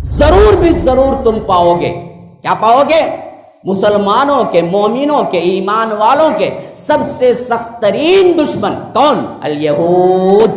ضرور بھی ضرور تم پاؤ گے. کیا پاؤ گے؟ مسلمانوں کے، مومنوں کے، ایمان والوں کے سب سے سخت ترین دشمن کون؟ الیہود،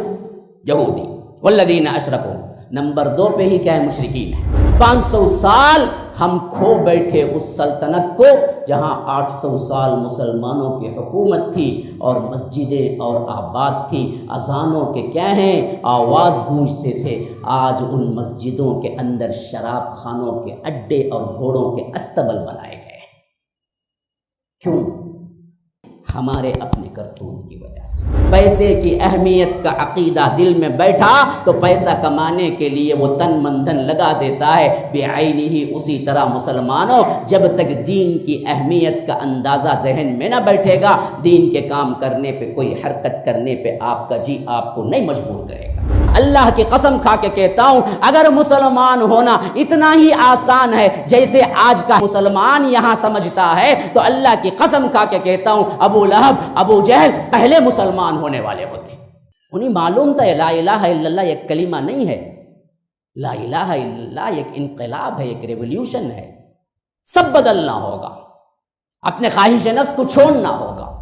یہودی. والذین اشرکوا، نمبر 2 پہ ہی کیا ہے؟ مشرکین ہے. 500 سال ہم کھو بیٹھے اس سلطنت کو جہاں 800 سال مسلمانوں کی حکومت تھی اور مسجدیں اور آباد تھی، اذانوں کے کیا ہیں آواز گونجتے تھے. آج ان مسجدوں کے اندر شراب خانوں کے اڈے اور گھوڑوں کے استبل بنائے گئے. کیوں؟ ہمارے اپنے کرتوت کی وجہ سے. پیسے کی اہمیت کا عقیدہ دل میں بیٹھا تو پیسہ کمانے کے لیے وہ تن من دھن لگا دیتا ہے بعینہ ہی. اسی طرح مسلمانوں، جب تک دین کی اہمیت کا اندازہ ذہن میں نہ بیٹھے گا، دین کے کام کرنے پہ، کوئی حرکت کرنے پہ آپ کا جی آپ کو نہیں مجبور کرے گا. اللہ کی قسم کھا کے کہتا ہوں، اگر مسلمان ہونا اتنا ہی آسان ہے جیسے آج کا مسلمان یہاں سمجھتا ہے، تو اللہ کی قسم کھا کے کہتا ہوں ابو لہب، ابو جہل پہلے مسلمان ہونے والے ہوتے. انہیں معلوم تھا لا الہ الا اللہ ایک کلمہ نہیں ہے، لا الہ الا اللہ ایک انقلاب ہے، ایک ریولیوشن ہے. سب بدلنا ہوگا، اپنے خواہش نفس کو چھوڑنا ہوگا.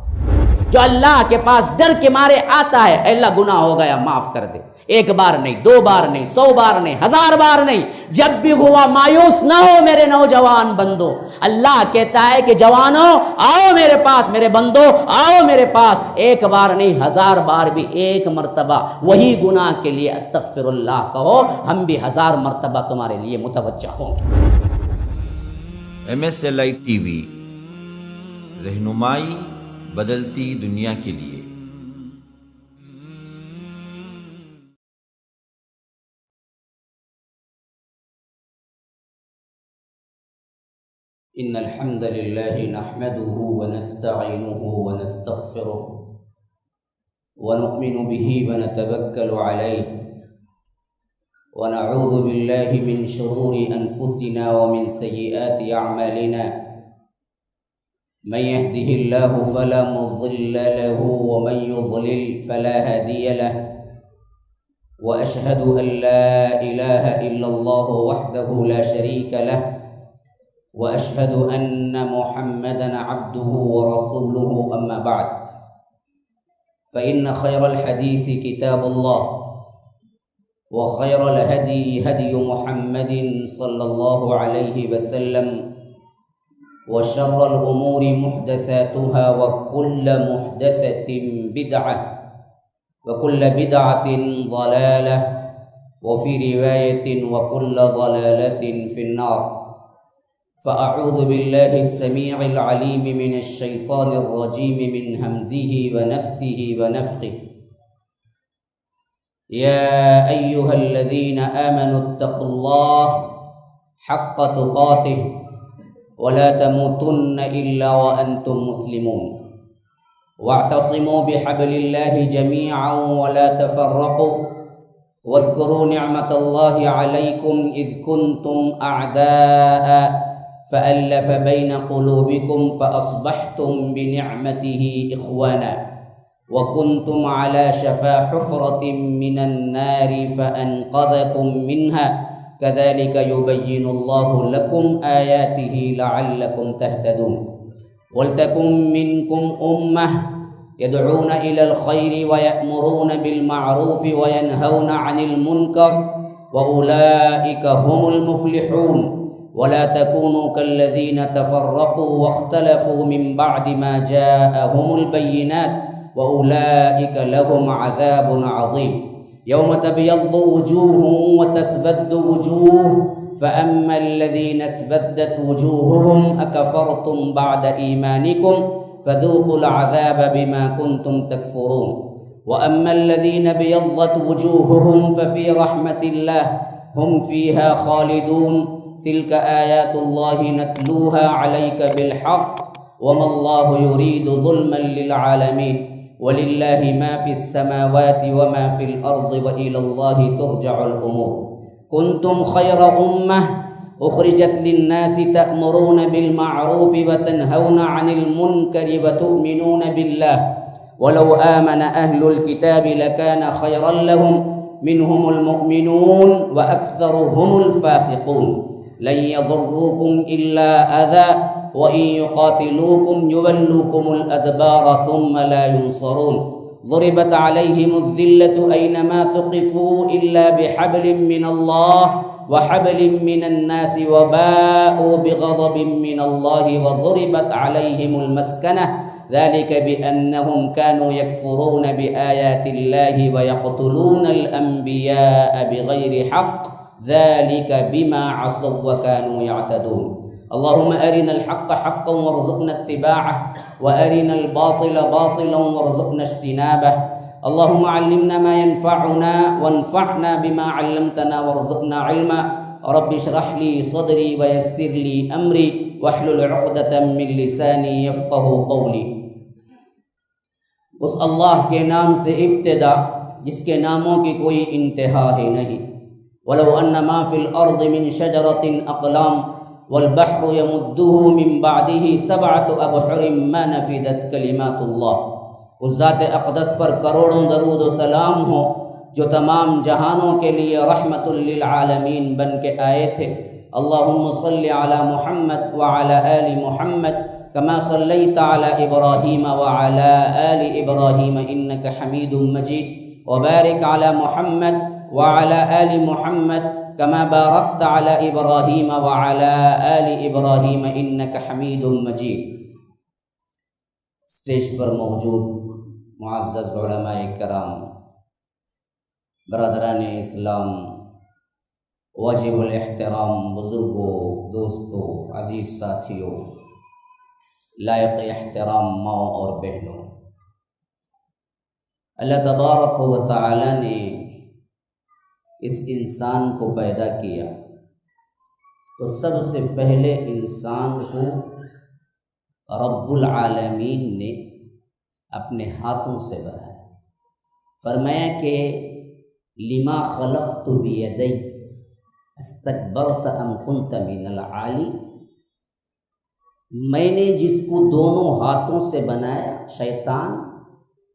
جو اللہ کے پاس ڈر کے مارے آتا ہے، اے اللہ گناہ ہو گیا معاف کر دے، 1 بار نہیں، 2 بار نہیں، 100 بار نہیں، 1000 بار نہیں. جب بھی ہوا مایوس نہ ہو میرے نوجوان بندو. اللہ کہتا ہے کہ جوانوں آؤ میرے پاس، میرے بندو آؤ میرے پاس. 1 بار نہیں، 1000 بار بھی 1 مرتبہ وہی گناہ کے لیے استغفر اللہ کہو، ہم بھی 1000 مرتبہ تمہارے لیے متوجہ ہوں گے. MSLI TV، رہنمائی بدلتی دنیا کے لیے. ان الحمد للہ نحمده ونستعینه ونستغفره ونؤمن به ونتوکل علیہ ونعوذ باللہ من شرور انفسنا ومن سیئات اعمالنا. من يهده الله فلا مضل له ومن يضلل فلا هادي له. وأشهد أن لا إله إلا الله وحده لا شريك له. وأشهد أن محمدا عبده ورسوله. أما بعد، فإن خير الحديث كتاب الله، وخير الهدي هدي محمد صلى الله عليه وسلم، وشر الأمور محدثاتها، وكل محدثة بدعة، وكل بدعة ضلالة، وفي رواية وكل ضلالة في النار. فأعوذ بالله السميع العليم من الشيطان الرجيم من همزه ونفثه ونفخه. يا أيها الذين آمنوا اتقوا الله حق تقاته ولا تموتن إلا وأنتم مسلمون. واعتصموا بحبل الله جميعا ولا تفرقوا. واذكروا نعمة الله عليكم إذ كنتم أعداء فألف بين قلوبكم فأصبحتم بنعمته إخوانا وكنتم على شفا حفرة من النار فأنقذكم منها. كذلك يبين الله لكم آياته لعلكم تهتدون. ولتكن منكم أمة يدعون إلى الخير ويأمرون بالمعروف وينهون عن المنكر وأولئك هم المفلحون. ولا تكونوا كالذين تفرقوا واختلفوا من بعد ما جاءهم البينات وأولئك لهم عذاب عظيم. يوم تبيض وجوه وتسود وجوه فأما الذين اسودت وجوههم أكفرتم بعد إيمانكم فذوقوا العذاب بما كنتم تكفرون. وأما الذين بيضت وجوههم ففي رحمة الله هم فيها خالدون. تلك آيات الله نتلوها عليك بالحق وما الله يريد ظلما للعالمين. ولله ما في السماوات وما في الأرض وإلى الله ترجع الأمور. كنتم خير أمة أخرجت للناس تأمرون بالمعروف وتنهون عن المنكر وتؤمنون بالله ولو آمن أهل الكتاب لكان خيرا لهم منهم المؤمنون وأكثرهم الفاسقون لن يضروكم إلا أذى وإن يقاتلوكم يولوكم الأدبار ثم لا ينصرون ضربت عليهم الذلة أينما ثقفوا إلا بحبل من الله وحبل من الناس وباءوا بغضب من الله وضربت عليهم المسكنة ذلك بأنهم كانوا يكفرون بآيات الله ويقتلون الأنبياء بغير حق ذلك بما عصوا وكانوا يعتدون اللهم أرنا الحق حقا وارزقنا اتباعه وأرنا الباطل باطلا وارزقنا اجتنابه اللهم علمنا ما ينفعنا وانفعنا بما علمتنا وارزقنا علما رب اشرح لي صدري ويسر لي أمري واحلل عقدة من لساني يفقه قولي. اس اللہ کے نام سے ابتدا جس کے ناموں کی کوئی انتہا ہی نہیں. ولو ان ما فی الارض من شجرۃ اقلام والبحر يمده من بعده سبعة ابحر ما نفدت کلمات اللہ. اس ذات اقدس پر کروڑوں درود و سلام ہو جو تمام جہانوں کے لیے رحمت للعالمین بن کے آئے تھے. اللہم صلی علی محمد وعلی آل محمد كما صليت على إبراهيم وعلى آل إبراهيم إنك حميد مجيد وبارك على محمد وعلى آل محمد كما باركت على إبراهيم وعلى آل إبراهيم إنك حميد مجيد. اسٹیج پر موجود معزز علماء کرام، برادران اسلام، واجب الاحترام بزرگوں، دوستوں، عزیز ساتھیوں، لائق احترام ماں اور بہنوں، اللہ تبارک و تعالی نے اس انسان کو پیدا کیا تو سب سے پہلے انسان کو رب العالمین نے اپنے ہاتھوں سے بنایا. فرمایا کہ لما خلقت بیدی استکبرت ام کنت من العالی. میں نے جس کو دونوں ہاتھوں سے بنایا، شیطان،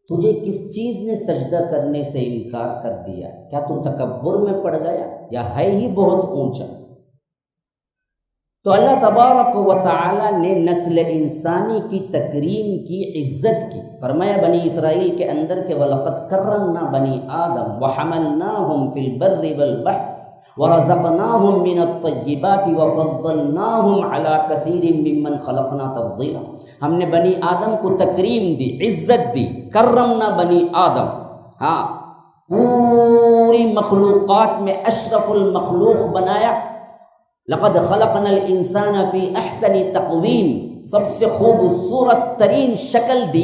تجھے کس چیز نے سجدہ کرنے سے انکار کر دیا؟ کیا تو تکبر میں پڑ گیا یا ہے ہی بہت اونچا؟ تو اللہ تبارک و تعالی نے نسل انسانی کی تکریم کی، عزت کی. فرمایا بنی اسرائیل کے اندر کہ وَلَقَدْ كَرَّمْنَا بَنِي آدَمَ وَحَمَلْنَاهُمْ فِي الْبَرِّ وَالْبَحْرِ وَرَزَقْنَاهُمْ مِنَ الطَّيِّبَاتِ وَفَضَّلْنَاهُمْ عَلَى كَثِيرٍ مِّمَّنْ خَلَقْنَا تَفْضِيلًا. ہم نے بنی آدم کو تکریم دی، عزت دی. کرمنا بنی آدم، ہاں، پوری مخلوقات میں اشرف المخلوق بنایا. لقد خلقنا الانسان فی احسن تقویم، سب سے خوبصورت ترین شکل دی.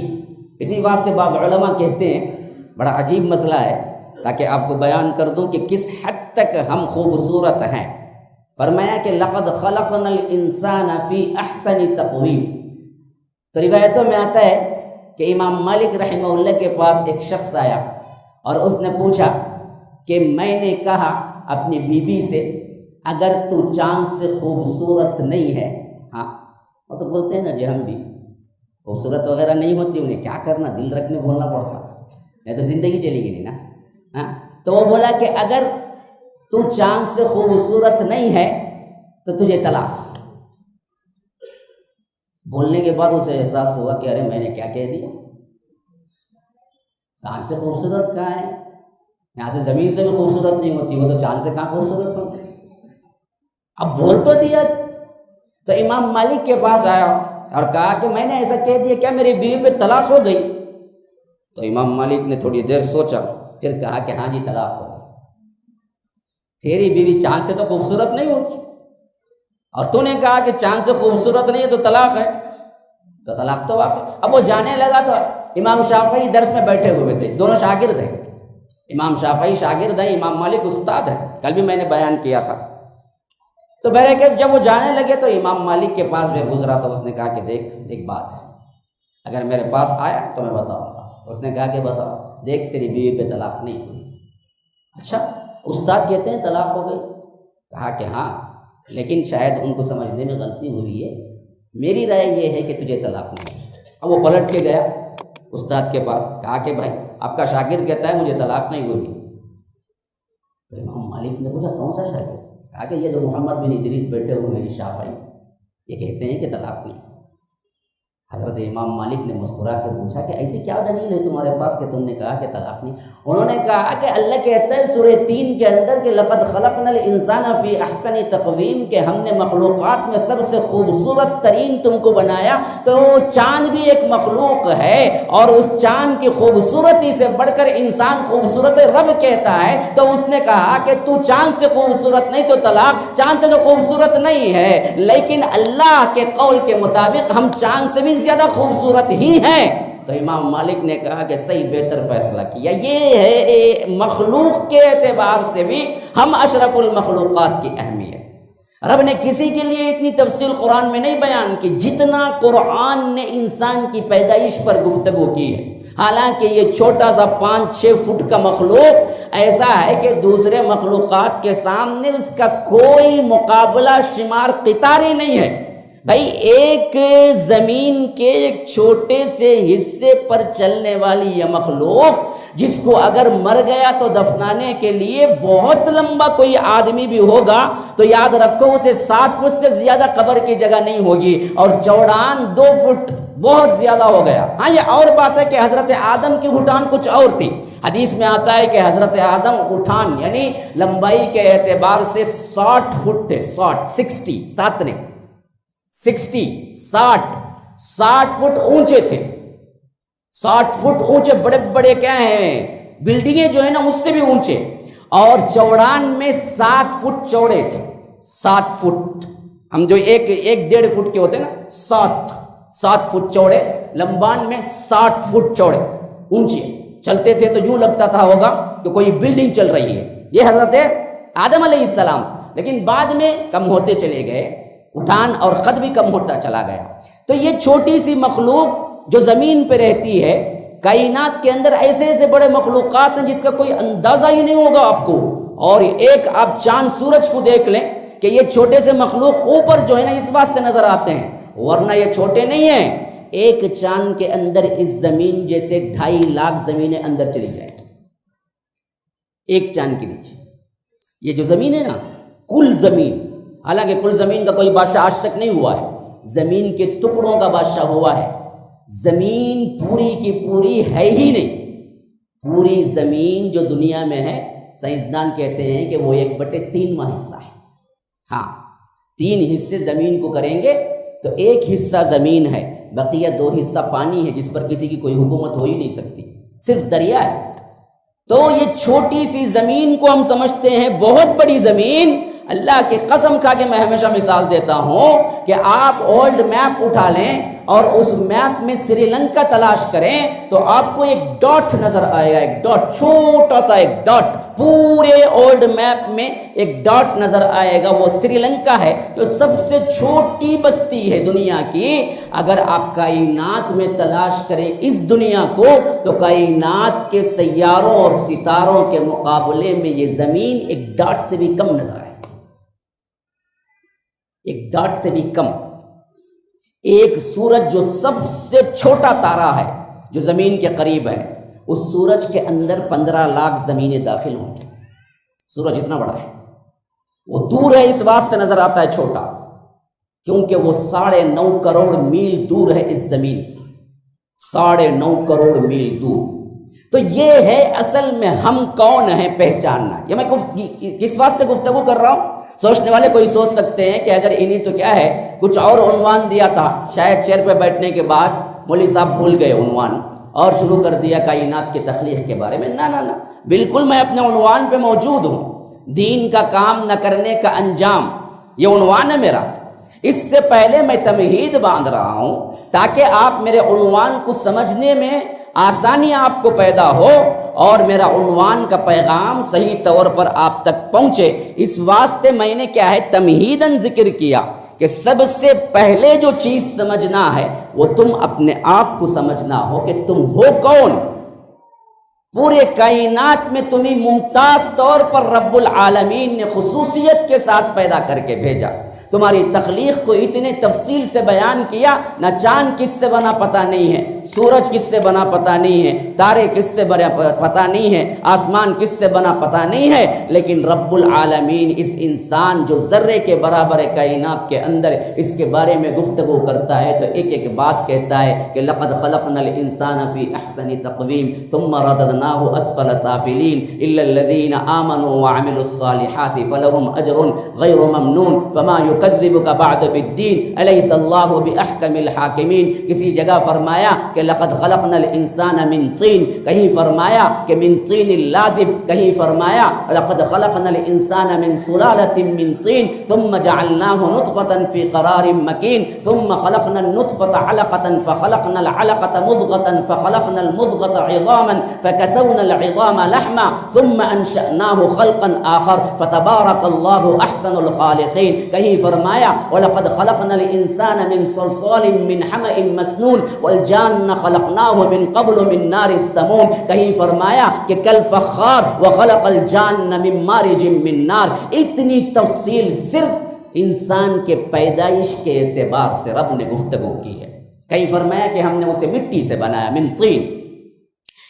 اسی واسطے بعض علماء کہتے ہیں، بڑا عجیب مسئلہ ہے، تاکہ آپ کو بیان کر دوں کہ کس حد تک ہم خوبصورت ہیں. فرمایا کہ لقد خلقنا الانسان فی احسن تقویم. تو روایتوں میں آتا ہے کہ امام مالک رحمہ اللہ کے پاس ایک شخص آیا اور اس نے پوچھا کہ میں نے کہا اپنی بیوی سے اگر تو چاند سے خوبصورت نہیں ہے، ہاں وہ تو بولتے ہیں نا جی ہم بھی خوبصورت وغیرہ نہیں ہوتی، انہیں کیا کرنا، دل رکھنے بولنا پڑتا، نہیں تو زندگی چلے گی نہیں نا. ہاں تو وہ بولا کہ اگر تو چاند سے خوبصورت نہیں ہے تو تجھے طلاق. بولنے کے بعد اسے احساس ہوا کہ ارے میں نے کیا کہہ دیا، چاند سے خوبصورت کہاں ہے، یہاں سے زمین سے بھی خوبصورت نہیں ہوتی، وہ تو چاند سے کہاں خوبصورت ہوتی. اب بول تو دیا. تو امام مالک کے پاس آیا اور کہا کہ میں نے ایسا کہہ دیا، کیا میری بیوی پہ طلاق ہو گئی؟ تو امام مالک نے تھوڑی دیر سوچا، پھر کہا کہ ہاں جی طلاق ہو گئی. تیری بیوی چاند سے تو خوبصورت نہیں ہوتی، اور تو نے کہا کہ چاند سے خوبصورت نہیں ہے تو طلاق ہے، تو طلاق تو واقع. اب وہ جانے لگا تو امام شافعی درس میں بیٹھے ہوئے تھے، دونوں شاگرد ہیں. امام شافعی شاگرد ہیں، امام مالک استاد ہیں، کل بھی میں نے بیان کیا تھا. تو بہرکیف جب وہ جانے لگے تو امام مالک کے پاس میں گزرا تو اس نے کہا کہ دیکھ ایک بات ہے، اگر میرے پاس آیا تو میں بتاؤں گا. اس نے کہا کہ بتاؤ. دیکھ تیری بیوی پہ طلاق نہیں ہوئی. اچھا استاد کہتے ہیں طلاق ہو گئی؟ کہا کہ ہاں، لیکن شاید ان کو سمجھنے میں غلطی ہوئی ہے، میری رائے یہ ہے کہ تجھے طلاق نہیں ہے. اب وہ پلٹ کے گیا استاد کے پاس، کہا کہ بھائی آپ کا شاگرد کہتا ہے مجھے طلاق نہیں ہوئی. تو امام مالک نے پوچھا کون سا شاگرد؟ کہا کہ یہ جو محمد بن ادریس بیٹھے ہوئے ہیں شافعی، یہ کہتے ہیں کہ طلاق نہیں۔ حضرت امام مالک نے مسکرا کر پوچھا کہ ایسی کیا دلیل ہے تمہارے پاس کہ تم نے کہا کہ طلاق نہیں؟ انہوں نے کہا کہ اللہ کہتا ہے سورہ 3 کے اندر کہ لقد خلقنا الانسان فی احسن تقویم، کہ ہم نے مخلوقات میں سب سے خوبصورت ترین تم کو بنایا۔ تو وہ چاند بھی ایک مخلوق ہے، اور اس چاند کی خوبصورتی سے بڑھ کر انسان خوبصورت ہے۔ رب کہتا ہے تو اس نے کہا کہ تو چاند سے خوبصورت نہیں تو طلاق، چاند سے تو خوبصورت نہیں ہے، لیکن اللہ کے قول کے مطابق ہم چاند سے بھی زیادہ خوبصورت ہی ہیں۔ تو امام مالک نے کہا کہ صحیح بہتر فیصلہ کیا، یہ ہے مخلوق کے اعتبار سے بھی ہم اشرف المخلوقات کی اہمیت۔ رب نے کسی کے لیے اتنی تفصیل قرآن میں نہیں بیان کی جتنا قرآن نے انسان کی پیدائش پر گفتگو کی ہے۔ حالانکہ یہ چھوٹا سا 5-6 فٹ کا مخلوق ایسا ہے کہ دوسرے مخلوقات کے سامنے اس کا کوئی مقابلہ شمار قطاری نہیں ہے۔ بھائی ایک زمین کے ایک چھوٹے سے حصے پر چلنے والی یہ مخلوق، جس کو اگر مر گیا تو دفنانے کے لیے بہت لمبا کوئی آدمی بھی ہوگا تو یاد رکھو اسے 60 فٹ سے زیادہ قبر کی جگہ نہیں ہوگی، اور چوڑان 2 فٹ بہت زیادہ ہو گیا۔ ہاں یہ اور بات ہے کہ حضرت آدم کی گھٹان کچھ اور تھی۔ حدیث میں آتا ہے کہ حضرت آدم اٹھان یعنی لمبائی کے اعتبار سے 60 فٹ تھے، 60 فٹ اونچے تھے، 60 فٹ اونچے، بڑے بڑے کیا ہیں بلڈنگیں جو ہیں نا اس سے بھی اونچے، اور چوڑان میں 7 فٹ چوڑے تھے۔ 7 فٹ، ہم جو ایک 1.5 فٹ کے ہوتے ہیں نا، 7 فٹ چوڑے، لمبان میں 60 فٹ چوڑے اونچے، چلتے تھے تو یوں لگتا تھا ہوگا کہ کوئی بلڈنگ چل رہی ہے۔ یہ حضرت آدم علیہ السلام، لیکن بعد میں کم ہوتے چلے گئے، اٹھان اور قد بھی کم ہوتا چلا گیا۔ تو یہ چھوٹی سی مخلوق جو زمین پہ رہتی ہے، کائنات کے اندر ایسے ایسے بڑے مخلوقات ہیں جس کا کوئی اندازہ ہی نہیں ہوگا آپ کو۔ اور ایک آپ چاند سورج کو دیکھ لیں کہ یہ چھوٹے سے مخلوق اوپر جو ہے نا اس واسطے نظر آتے ہیں، ورنہ یہ چھوٹے نہیں ہیں۔ ایک چاند کے اندر اس زمین جیسے 2.5 لاکھ زمینیں اندر چلی جائیں، ایک چاند کے نیچے۔ یہ جو زمین ہے نا، کل زمین، حالانکہ کل زمین کا کوئی بادشاہ آج تک نہیں ہوا ہے، زمین کے ٹکڑوں کا بادشاہ ہوا ہے۔ زمین پوری کی پوری ہے ہی نہیں، پوری زمین جو دنیا میں ہے سائنسدان کہتے ہیں کہ وہ 1/3واں حصہ ہے۔ ہاں 3 حصے زمین کو کریں گے تو 1 حصہ زمین ہے، بقیہ 2 حصہ پانی ہے جس پر کسی کی کوئی حکومت ہو ہی نہیں سکتی، صرف دریا ہے۔ تو یہ چھوٹی سی زمین کو ہم سمجھتے ہیں بہت بڑی زمین۔ اللہ کی قسم کھا کے میں ہمیشہ مثال دیتا ہوں کہ آپ اولڈ میپ اٹھا لیں اور اس میپ میں سری لنکا تلاش کریں تو آپ کو ایک ڈاٹ نظر آئے گا، ایک ڈاٹ، چھوٹا سا ایک ڈاٹ، پورے اولڈ میپ میں ایک ڈاٹ نظر آئے گا، وہ سری لنکا ہے جو سب سے چھوٹی بستی ہے دنیا کی۔ اگر آپ کائنات میں تلاش کریں اس دنیا کو تو کائنات کے سیاروں اور ستاروں کے مقابلے میں یہ زمین ایک ڈاٹ سے بھی کم نظر آئے، ایک ڈاٹ سے بھی کم۔ ایک سورج جو سب سے چھوٹا تارا ہے جو زمین کے قریب ہے، اس سورج کے اندر 15 لاکھ زمینیں داخل ہوں گی۔ سورج اتنا بڑا ہے، وہ دور ہے اس واسطے نظر آتا ہے چھوٹا کیونکہ وہ 9.5 کروڑ میل دور ہے اس زمین سے، 9.5 کروڑ میل دور۔ تو یہ ہے اصل میں ہم کون ہیں پہچاننا۔ یہ میں کس واسطے گفتگو کر رہا ہوں؟ سوچنے والے کوئی سوچ سکتے ہیں کہ اگر انہیں تو کیا ہے کچھ اور عنوان دیا تھا، شاید چیئر پہ بیٹھنے کے بعد مولوی صاحب بھول گئے عنوان اور شروع کر دیا کائنات کی تخلیق کے بارے میں۔ نہ، بالکل میں اپنے عنوان پہ موجود ہوں، دین کا کام نہ کرنے کا انجام، یہ عنوان ہے میرا۔ اس سے پہلے میں تمہید باندھ رہا ہوں تاکہ آپ میرے عنوان کو سمجھنے میں آسانی آپ کو پیدا ہو اور میرا عنوان کا پیغام صحیح طور پر آپ تک پہنچے۔ اس واسطے میں نے کیا ہے تمہیداً ذکر کیا کہ سب سے پہلے جو چیز سمجھنا ہے وہ تم اپنے آپ کو سمجھنا ہو کہ تم ہو کون۔ پورے کائنات میں تمہیں ممتاز طور پر رب العالمین نے خصوصیت کے ساتھ پیدا کر کے بھیجا۔ تمہاری تخلیق کو اتنے تفصیل سے بیان کیا، نہ چاند کس سے بنا پتہ نہیں ہے، سورج کس سے بنا پتہ نہیں ہے، تارے کس سے بنا پتہ نہیں ہے، آسمان کس سے بنا پتہ نہیں ہے، لیکن رب العالمین اس انسان جو ذرے کے برابر کائنات کے اندر اس کے بارے میں گفتگو کرتا ہے تو ایک ایک بات کہتا ہے کہ لقد خلقنا الانسان فی احسن تقویم ثم رددناه اسفل سافلین الا الذین آمنوا وعملوا الصالحات فلهم اجر غیر ممنون فما یکذبک بعد بالدین الیس اللہ باحکم الحاکمین۔ کسی جگہ فرمایا کہ لقد خلقنا الانسان من طین، کہیں فرمایا کہ من طین لازب، کہیں فرمایا لقد خلقنا الانسان من سلالۃ من طین ثم جعلناه نطفة في قرار مکین ثم خلقنا النطفة علقة فخلقنا العلقة مضغة فخلقنا المضغة عظاما فكسونا العظام لحما ثم انشأناه خلقا آخر فتبارك الله احسن الخالقین۔ کہیں فرمایا وَلَقَدْ خَلَقْنَا الْإِنسَانَ مِنْ صَلْصَالٍ مِّنْ حَمَإٍ مَسْنُونٍ وَالْجَانَّ خَلَقْنَاهُ مِنْ قَبْلُ مِنْ نَارِ السَّمُومِ۔ کہیں فرمایا کہ کَالْفَخَّارِ وَخَلَقَ الْجَانَّ مِنْ مَارِجٍ مِّن نَار۔ اتنی تفصیل صرف انسان کے پیدائش کے اعتبار سے رب نے گفتگو کی ہے۔ کہیں فرمایا کہ ہم نے اسے مٹی سے بنایا من طین،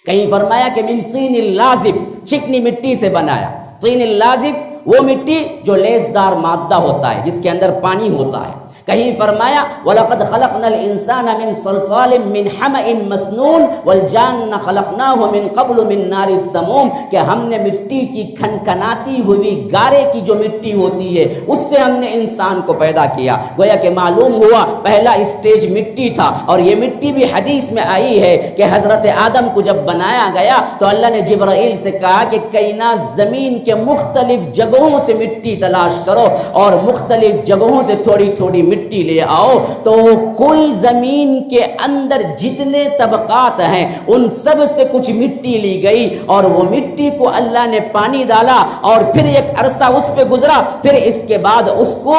کہیں فرمایا کہ من طین اللازب، چکنی مٹی سے بنایا۔ طین اللازب وہ مٹی جو لیسدار مادہ ہوتا ہے، جس کے اندر پانی ہوتا ہے۔ کہیں فرمایا وَلَقَدْ خَلَقْنَا الْإِنسَانَ مِنْ صَلْصَالٍ مِّنْ حَمَإٍ مَسْنُونٍ وَالْجَانَّ خَلَقْنَاهُ مِنْ قَبْلُ مِنْ نَارِ السَّمُومِ، کہ ہم نے مٹی کی کھنکھناتی ہوئی گارے کی جو مٹی ہوتی ہے اس سے ہم نے انسان کو پیدا کیا۔ گویا کہ معلوم ہوا پہلا اسٹیج مٹی تھا، اور یہ مٹی بھی حدیث میں آئی ہے کہ حضرت آدم کو جب بنایا گیا تو اللہ نے جبرائیل سے کہا کہ کائنات زمین کے مختلف جگہوں سے مٹی تلاش کرو اور مختلف جگہوں سے تھوڑی تھوڑی مٹی لے آؤ، تو کل زمین کے اندر جتنے طبقات ہیں ان سب سے کچھ مٹی لی گئی، اور وہ مٹی کو اللہ نے پانی ڈالا اور پھر ایک عرصہ اس پہ گزرا، پھر اس کے بعد اس کو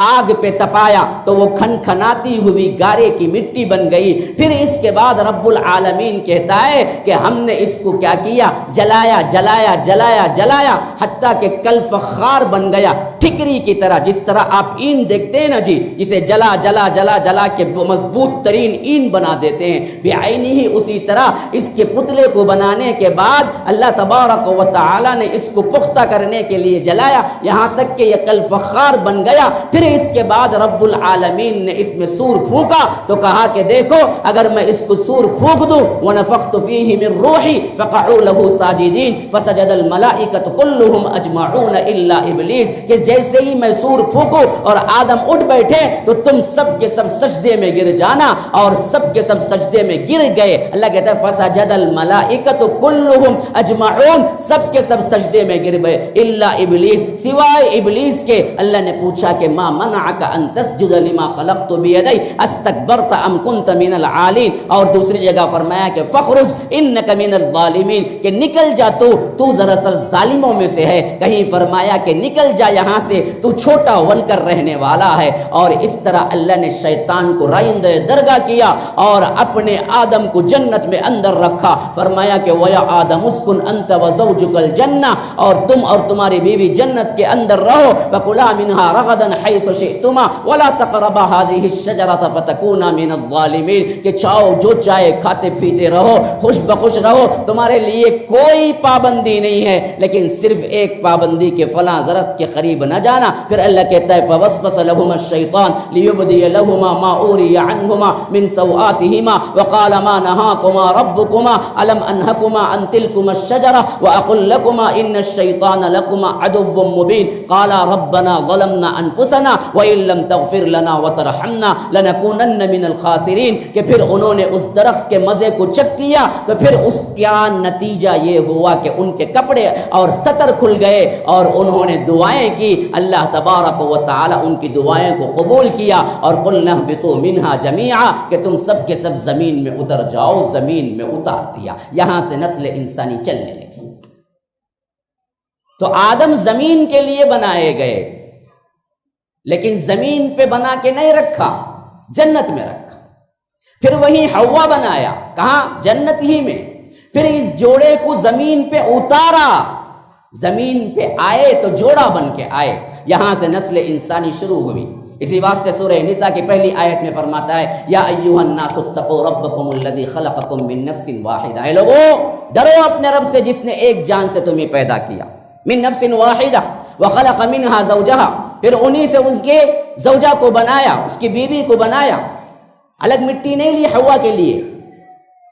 آگ پہ تپایا تو وہ کھنکھناتی ہوئی گارے کی مٹی بن گئی۔ پھر اس کے بعد رب العالمین کہتا ہے کہ ہم نے اس کو کیا کیا، جلایا جلایا جلایا جلایا حتیٰ کہ کل فخار بن گیا، ٹھکری کی طرح۔ جس طرح آپ اینٹ دیکھتے ہیں نا جی، جسے جلا جلا جلا جلا کے مضبوط ترین اینٹ بنا دیتے ہیں، بعینی ہی اسی طرح اس کے پتلے کو بنانے کے بعد اللہ تبارک و تعالی نے اس کو پختہ کرنے کے لیے جلایا، یہاں تک کہ یہ کل فخار بن گیا۔ پھر اس کے بعد رب العالمین نے اس میں سور پھونکا تو کہا کہ دیکھو اگر میں اس کو سور پھونک دوں وَنَفَخْتُ فِيهِ مِن رُوحِي فَقَعُوا لَهُ سَاجِدِينَ فَسَجَدَ الْمَلَائِكَةُ كُلُّهُمْ أَجْمَعُونَ إِلَّا إِبْلِيسَ، کہ جیسے ہی میں سور پھونکوں اور آدم اٹھ بیٹھے تو تم سب کے سب سجدے میں گر جانا، اور سب کے سب سجدے میں گر گئے۔ اللہ کہتا ہے فَسَجَدَ الْمَلَائِكَةُ كُلُّهُمْ أَجْمَعُونَ، سب کے سب سجدے میں گر گئے إِلَّا إِبْلِيسَ، سوائے ابلیس کے۔ اللہ نے پوچھا کہ ما منعك ان تسجد لما خلقت بيدي استكبرت ام كنت من العالين، اور دوسری جگہ فرمایا کہ فخرج انك من الظالمين، کہ نکل جا تو دراصل ظالموں میں سے ہے۔ کہیں فرمایا کہ نکل جا یہاں سے، تو چھوٹا بن کر رہنے والا ہے۔ اور اس طرح اللہ نے شیطان کو رائندہ درگاہ کیا اور اپنے آدم کو جنت میں اندر رکھا۔ فرمایا کہ وَيَا آدَمُ اسْكُنْ أَنْتَ وَزَوْجُكَ الْجَنَّةَ، اور تم اور تمہاری بیوی جنت کے اندر رہو، فَكُلَا مِنْهَا رَغَدًا حَيْثُ شِئْتُمَا وَلَا تَقْرَبَا هَذِهِ الشَّجَرَةَ فَتَكُونَا مِنَ الظَّالِمِينَ، کہ چاہو جو چاہے کھاتے پیتے رہو، خوش بخوش رہو، تمہارے لیے کوئی پابندی نہیں ہے، لیکن صرف ایک پابندی کہ فلاں ذرت کے قریب نہ جانا۔ پھر اللہ کہتا ہے فَوَسْوَسَ لَهُمَا الشَّيْطَانُ لِيُبْدِيَ لَهُمَا مَا أُورِيَ عَنْهُمَا مِنْ سَوْآتِهِمَا وَقَالَ مَا نَهَاكُمَا رَبُّكُمَا أَلَمْ أَنْهَكُمَا عَنْ تِلْكُمَا الشَّجَرَةِ وَأَقُلْ لَكُمَا إِنَّ الشَّيْطَانَ لَكُمَا عَدُوٌّ مُّبِينٌ قَالَا رَبَّنَا ظَلَمْنَا أَنفُسَنَا وَإِن لَّمْ تَغْفِرْ لَنَا وَتَرْحَمْنَا لَنَكُونَنَّ مِنَ الْخَاسِرِينَ، کہ پھر انہوں نے اس درخت کے مزے کو چکھ لیا تو پھر اس کا نتیجہ یہ ہوا کہ ان کے کپڑے اور سطر کھل گئے اور انہوں نے دعائیں کی۔ اللہ تبارک و تعالی ان کی دعائیں کو قبول کیا اور قُلْنَا اهْبِطُوا مِنْهَا جَمِيعًا، کہ تم سب کے سب زمین میں اتر جاؤ، زمین میں اتار دیا۔ یہاں سے نسل انسانی چلنے لگی۔ تو آدم زمین کے لیے بنائے گئے، لیکن زمین پہ بنا کے نہیں رکھا، جنت میں رکھا۔ پھر وہی حوا بنایا، کہاں؟ جنت ہی میں۔ پھر اس جوڑے کو زمین پہ اتارا، زمین پہ آئے تو جوڑا بن کے آئے۔ یہاں سے نسل انسانی شروع ہوئی۔ اسی واسطے سورہ نساء کی پہلی آیت میں فرماتا ہے یا ایھا الناس اتقوا ربکم الذی خلقکم من نفس واحدہ، اے لوگو ڈرو اپنے رب سے جس نے ایک جان سے تمہیں پیدا کیا، من نفس واحدہ وخلق منها زوجہا، پھر انہی سے اس کے زوجہ کو بنایا، اس کی بیوی کو بنایا۔ الگ مٹی نہیں لی حوا کے لیے،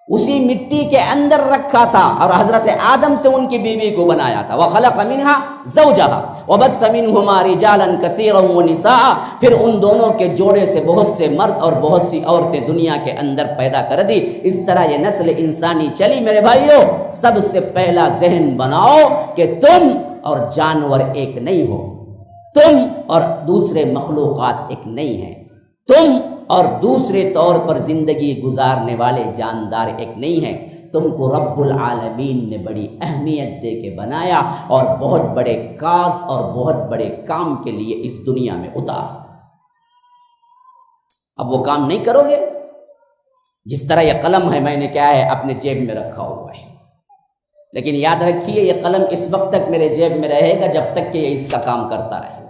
اسی مٹی کے اندر رکھا تھا اور حضرت آدم سے ان کی بیوی کو بنایا تھا۔ وَخَلَقَ مِنْهَا زَوْجَهَا وَبَثَّ مِنْهُمَا رِجَالًا كَثِيرًا وَنِسَاءً، پھر ان دونوں کے جوڑے سے بہت سے مرد اور بہت سی عورتیں دنیا کے اندر پیدا کر دی۔ اس طرح یہ نسل انسانی چلی۔ میرے بھائیو، سب سے پہلا ذہن بناؤ کہ تم اور جانور ایک نہیں ہو، تم اور دوسرے مخلوقات ایک نہیں ہیں، تم اور دوسرے طور پر زندگی گزارنے والے جاندار ایک نہیں ہیں۔ تم کو رب العالمین نے بڑی اہمیت دے کے بنایا اور بہت بڑے کاز اور بہت بڑے کام کے لیے اس دنیا میں اتارا۔ اب وہ کام نہیں کرو گے؟ جس طرح یہ قلم ہے، میں نے کیا ہے اپنے جیب میں رکھا ہوا ہے، لیکن یاد رکھیے یہ قلم اس وقت تک میرے جیب میں رہے گا جب تک کہ یہ اس کا کام کرتا رہے۔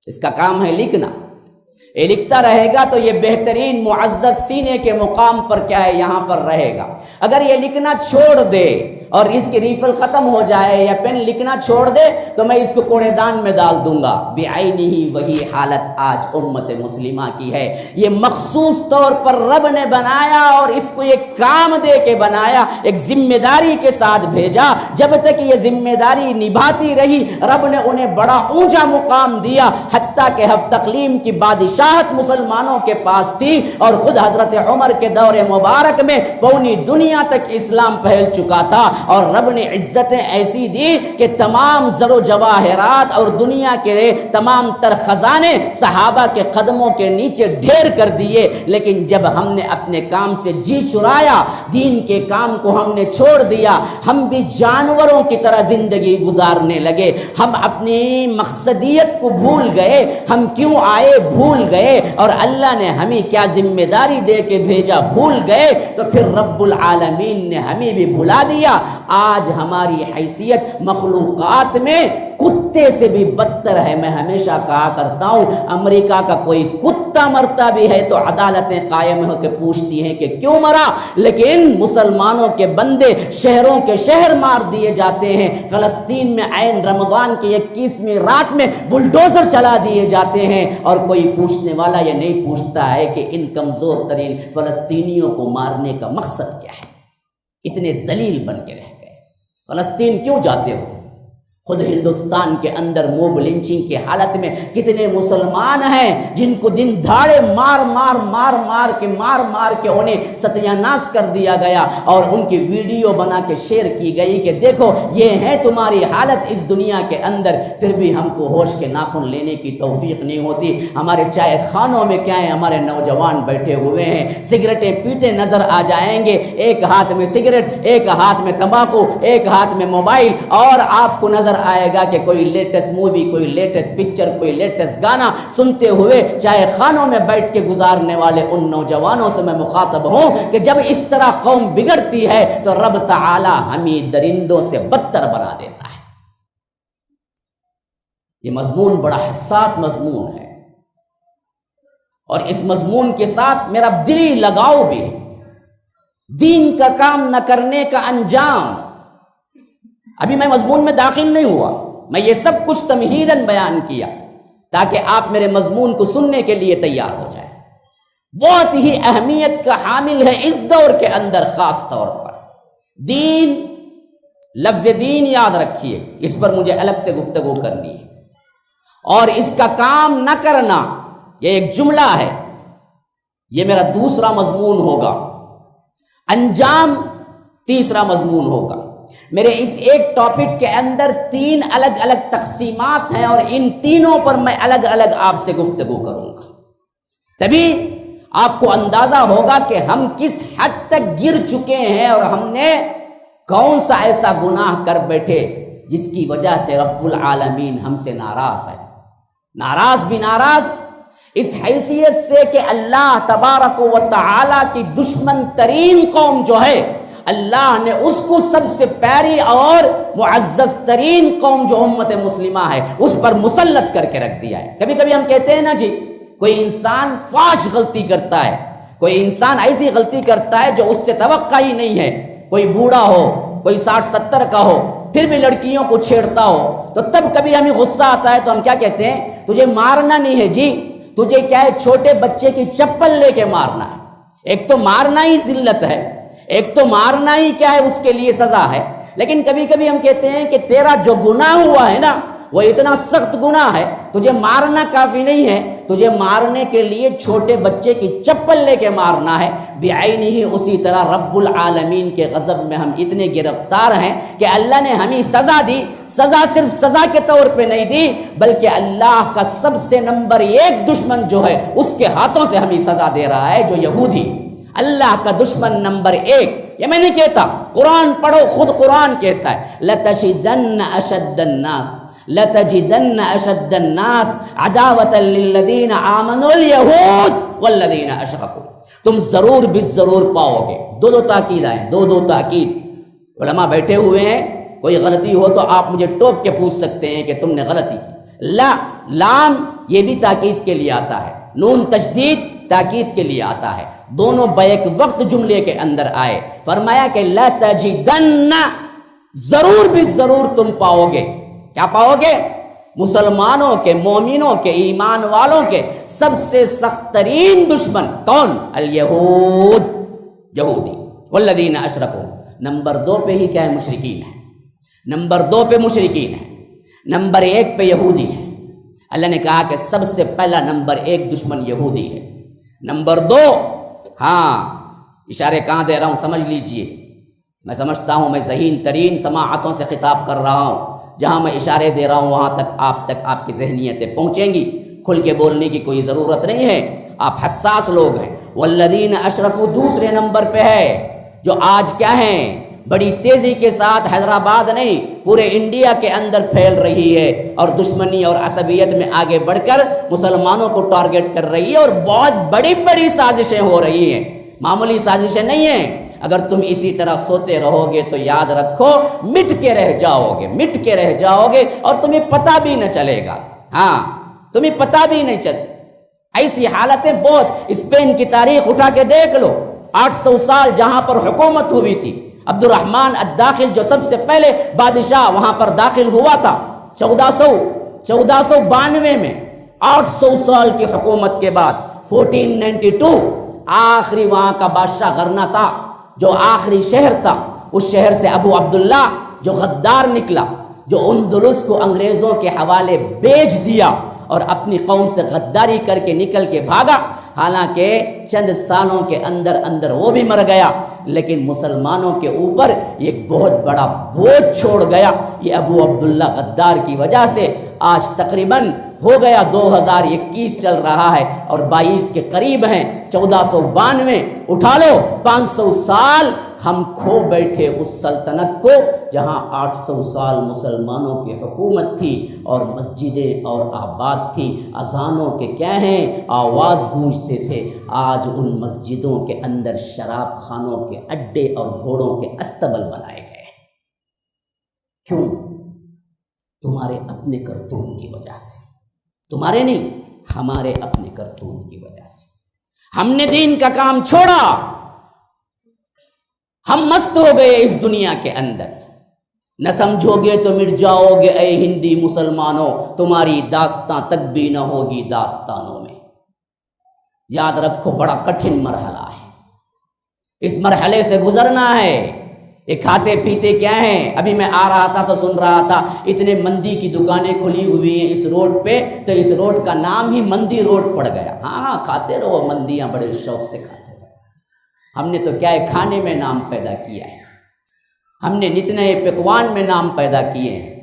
اس کا کام ہے لکھنا، یہ لکھتا رہے گا تو یہ بہترین معزز سینے کے مقام پر کیا ہے یہاں پر رہے گا۔ اگر یہ لکھنا چھوڑ دے اور اس کی ریفل ختم ہو جائے یا پین لکھنا چھوڑ دے تو میں اس کو کوڑے دان میں ڈال دوں گا۔ بعینہ وہی حالت آج امت مسلمہ کی ہے۔ یہ مخصوص طور پر رب نے بنایا اور اس کو ایک کام دے کے بنایا، ایک ذمہ داری کے ساتھ بھیجا۔ جب تک یہ ذمہ داری نبھاتی رہی رب نے انہیں بڑا اونچا مقام دیا، حتیٰ کہ ہفت اقلیم کی بادشاہت مسلمانوں کے پاس تھی اور خود حضرت عمر کے دور مبارک میں پوری دنیا تک اسلام پھیل چکا تھا، اور رب نے عزتیں ایسی دی کہ تمام زر و جواہرات اور دنیا کے تمام تر خزانے صحابہ کے قدموں کے نیچے ڈھیر کر دیے۔ لیکن جب ہم نے اپنے کام سے جی چرایا، دین کے کام کو ہم نے چھوڑ دیا، ہم بھی جانوروں کی طرح زندگی گزارنے لگے، ہم اپنی مقصدیت کو بھول گئے، ہم کیوں آئے بھول گئے، اور اللہ نے ہمیں کیا ذمہ داری دے کے بھیجا بھول گئے، تو پھر رب العالمین نے ہمیں بھی بھلا دیا۔ آج ہماری حیثیت مخلوقات میں کتے سے بھی بدتر ہے۔ میں ہمیشہ کہا کرتا ہوں امریکہ کا کوئی کتا مرتا بھی ہے تو عدالتیں قائم ہو کے پوچھتی ہیں کہ کیوں مرا، لیکن مسلمانوں کے بندے شہروں کے شہر مار دیے جاتے ہیں۔ فلسطین میں عین رمضان کی 21ویں رات میں بلڈوزر چلا دیے جاتے ہیں اور کوئی پوچھنے والا یہ نہیں پوچھتا ہے کہ ان کمزور ترین فلسطینیوں کو مارنے کا مقصد کیا ہے۔ اتنے ذلیل بن کے رہ گئے۔ فلسطین کیوں جاتے ہو؟ خود ہندوستان کے اندر موب لنچنگ کی حالت میں کتنے مسلمان ہیں جن کو دن دھاڑے مار کے انہیں ستیہ ناش کر دیا گیا اور ان کی ویڈیو بنا کے شیئر کی گئی کہ دیکھو یہ ہے تمہاری حالت اس دنیا کے اندر۔ پھر بھی ہم کو ہوش کے ناخن لینے کی توفیق نہیں ہوتی۔ ہمارے چائے خانوں میں کیا ہے ہمارے نوجوان بیٹھے ہوئے ہیں، سگریٹیں پیتے نظر آ جائیں گے، ایک ہاتھ میں سگریٹ، ایک ہاتھ میں تمباکو، ایک ہاتھ میں موبائل، اور آپ کو نظر آئے گا کہ کوئی لیٹسٹ مووی، کوئی لیٹسٹ پکچر، کوئی لیٹسٹ گانا سنتے ہوئے چائے خانوں میں بیٹھ کے گزارنے والے ان نوجوانوں سے میں مخاطب ہوں کہ جب اس طرح قوم بگڑتی ہے تو رب تعالی ہمیں درندوں سے بدتر بنا دیتا ہے۔ یہ مضمون بڑا حساس مضمون ہے اور اس مضمون کے ساتھ میرا دلی لگاؤ بھی ہے۔ دین کا کام نہ کرنے کا انجام، ابھی میں مضمون میں داخل نہیں ہوا، میں یہ سب کچھ تمہیداً بیان کیا تاکہ آپ میرے مضمون کو سننے کے لیے تیار ہو جائیں۔ بہت ہی اہمیت کا حامل ہے اس دور کے اندر، خاص طور پر دین۔ لفظ دین یاد رکھیے، اس پر مجھے الگ سے گفتگو کرنی ہے، اور اس کا کام نہ کرنا یہ ایک جملہ ہے، یہ میرا دوسرا مضمون ہوگا۔ انجام تیسرا مضمون ہوگا۔ میرے اس ایک ٹاپک کے اندر 3 الگ الگ تقسیمات ہیں اور ان تینوں پر میں الگ الگ آپ سے گفتگو کروں گا، تبھی آپ کو اندازہ ہوگا کہ ہم کس حد تک گر چکے ہیں اور ہم نے کون سا ایسا گناہ کر بیٹھے جس کی وجہ سے رب العالمین ہم سے ناراض ہے۔ ناراض اس حیثیت سے کہ اللہ تبارک و تعالی کی دشمن ترین قوم جو ہے اللہ نے اس کو سب سے پیاری اور معزز ترین قوم جو امت مسلمہ ہے اس پر مسلط کر کے رکھ دیا ہے۔ کبھی کبھی ہم کہتے ہیں نا جی، کوئی انسان فاش غلطی کرتا ہے، کوئی انسان ایسی غلطی کرتا ہے جو اس سے توقع ہی نہیں ہے، کوئی بوڑھا ہو، کوئی 60-70 کا ہو، پھر بھی لڑکیوں کو چھیڑتا ہو، تو تب کبھی ہمیں غصہ آتا ہے تو ہم کیا کہتے ہیں، تجھے مارنا نہیں ہے جی، تجھے کیا ہے، چھوٹے بچے کی چپل لے کے مارنا ہے۔ ایک تو مارنا ہی ذلت ہے، ایک تو مارنا ہی کیا ہے اس کے لیے سزا ہے، لیکن کبھی کبھی ہم کہتے ہیں کہ تیرا جو گناہ ہوا ہے نا وہ اتنا سخت گناہ ہے، تجھے مارنا کافی نہیں ہے، تجھے مارنے کے لیے چھوٹے بچے کی چپل لے کے مارنا ہے۔ بعینہ ہی اسی طرح رب العالمین کے غضب میں ہم اتنے گرفتار ہیں کہ اللہ نے ہمیں سزا دی، سزا صرف سزا کے طور پہ نہیں دی بلکہ اللہ کا سب سے نمبر 1 دشمن جو ہے اس کے ہاتھوں سے ہمیں سزا دے رہا ہے، جو یہودی، اللہ کا دشمن نمبر 1۔ یہ میں نہیں کہتا، قرآن پڑھو، خود قرآن کہتا ہے لَتَجِدَنَّ أَشَدَّ النَّاسِ لَتَجِدَنَّ أَشَدَّ النَّاسِ عَدَاوَةً لِلَّذِينَ آمَنُوا الْيَهُودَ وَالَّذِينَ أَشْرَكُوا، تم ضرور بھی ضرور پاؤ گے۔ دو تاکید آئیں، دو تاکید۔ علماء بیٹھے ہوئے ہیں، کوئی غلطی ہو تو آپ مجھے ٹوک کے پوچھ سکتے ہیں کہ تم نے غلطی کی۔ لا، لام یہ بھی تاکید کے لیے آتا ہے، نون تشدید تاکید کے لیے آتا ہے، دونوں بیک وقت جملے کے اندر آئے۔ فرمایا کہ لا تجدن، ضرور بھی ضرور تم پاؤ گے۔ کیا پاؤ گے؟ مسلمانوں کے، مومنوں کے، ایمان والوں کے سب سے سخت ترین دشمن کون؟ الیہود، یہودی، والذین اشرکوا۔ نمبر 2 پہ ہی کیا ہے؟ مشرکین ہے۔ نمبر 2 پہ مشرکین ہے، نمبر 1 پہ یہودی ہے۔ اللہ نے کہا کہ سب سے پہلا نمبر 1 دشمن یہودی ہے۔ نمبر 2، ہاں اشارے کہاں دے رہا ہوں سمجھ لیجئے، میں سمجھتا ہوں میں ذہین ترین سماعتوں سے خطاب کر رہا ہوں، جہاں میں اشارے دے رہا ہوں وہاں تک آپ کی ذہنیتیں پہنچیں گی، کھل کے بولنے کی کوئی ضرورت نہیں ہے، آپ حساس لوگ ہیں۔ والذین اشرکوا دوسرے نمبر پہ ہے، جو آج کیا ہیں، بڑی تیزی کے ساتھ حیدرآباد نہیں پورے انڈیا کے اندر پھیل رہی ہے اور دشمنی اور عصبیت میں آگے بڑھ کر مسلمانوں کو ٹارگٹ کر رہی ہے، اور بہت بڑی بڑی سازشیں ہو رہی ہیں، معمولی سازشیں نہیں ہیں۔ اگر تم اسی طرح سوتے رہو گے تو یاد رکھو مٹ کے رہ جاؤ گے اور تمہیں پتہ بھی نہ چلے گا۔ ہاں، تمہیں پتہ بھی نہیں چلے۔ ایسی حالتیں بہت، اسپین کی تاریخ اٹھا کے دیکھ لو، 800 سال جہاں پر حکومت ہوئی تھی، عبد الرحمن الداخل جو سب سے پہلے بادشاہ وہاں پر داخل ہوا تھا 1492 میں، 800 سال کی حکومت کے بعد 1492 آخری وہاں کا بادشاہ غرنا تھا، جو آخری شہر تھا، اس شہر سے ابو عبداللہ جو غدار نکلا، جو اندلس کو انگریزوں کے حوالے بیچ دیا اور اپنی قوم سے غداری کر کے نکل کے بھاگا، حالانکہ چند سالوں کے اندر وہ بھی مر گیا، لیکن مسلمانوں کے اوپر ایک بہت بڑا بوجھ چھوڑ گیا۔ یہ ابو عبداللہ غدار کی وجہ سے آج تقریباً ہو گیا 2021 چل رہا ہے اور 22 کے قریب ہیں، 1492 اٹھا لو، 500 سال ہم کھو بیٹھے اس سلطنت کو جہاں 800 سال مسلمانوں کی حکومت تھی اور مسجدیں اور آباد تھی، اذانوں کے کیا ہیں آواز گونجتے تھے۔ آج ان مسجدوں کے اندر شراب خانوں کے اڈے اور گھوڑوں کے استبل بنائے گئے۔ کیوں؟ تمہارے اپنے کرتوت کی وجہ سے، تمہارے نہیں، ہمارے اپنے کرتوت کی وجہ سے۔ ہم نے دین کا کام چھوڑا، ہم مست ہو گئے اس دنیا کے اندر۔ نہ سمجھو گے تو مٹ جاؤ گے اے ہندی مسلمانوں، تمہاری داستان تک بھی نہ ہوگی داستانوں میں۔ یاد رکھو بڑا کٹھن مرحلہ ہے، اس مرحلے سے گزرنا ہے۔ یہ کھاتے پیتے کیا ہیں؟ ابھی میں آ رہا تھا تو سن رہا تھا اتنے مندی کی دکانیں کھلی ہوئی ہیں اس روڈ پہ، تو اس روڈ کا نام ہی مندی روڈ پڑ گیا۔ ہاں کھاتے رہو مندیاں، بڑے شوق سے کھاتے رہو۔ ہم نے تو کیا ہے، کھانے میں نام پیدا کیا ہے، ہم نے نت نئے پکوان میں نام پیدا کیے ہیں۔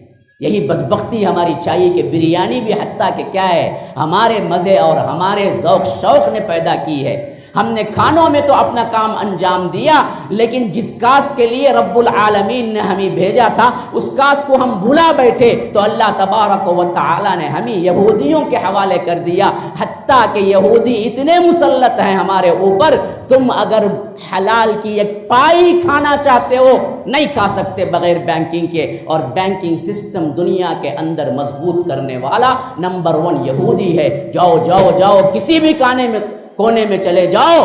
یہی بدبختی ہماری چاہیے کہ بریانی بھی حتیٰ کہ کیا ہے ہمارے مزے اور ہمارے ذوق شوق نے پیدا کی ہے۔ ہم نے کھانوں میں تو اپنا کام انجام دیا، لیکن جس کاز کے لیے رب العالمین نے ہمیں بھیجا تھا اس کاز کو ہم بھلا بیٹھے تو اللہ تبارک و تعالی نے ہمیں یہودیوں کے حوالے کر دیا، حتیٰ کہ یہودی اتنے مسلط ہیں ہمارے اوپر، تم اگر حلال کی ایک پائی کھانا چاہتے ہو نہیں کھا سکتے بغیر بینکنگ کے، اور بینکنگ سسٹم دنیا کے اندر مضبوط کرنے والا نمبر 1 یہودی ہے۔ جاؤ جاؤ جاؤ کسی بھی کونے میں چلے جاؤ،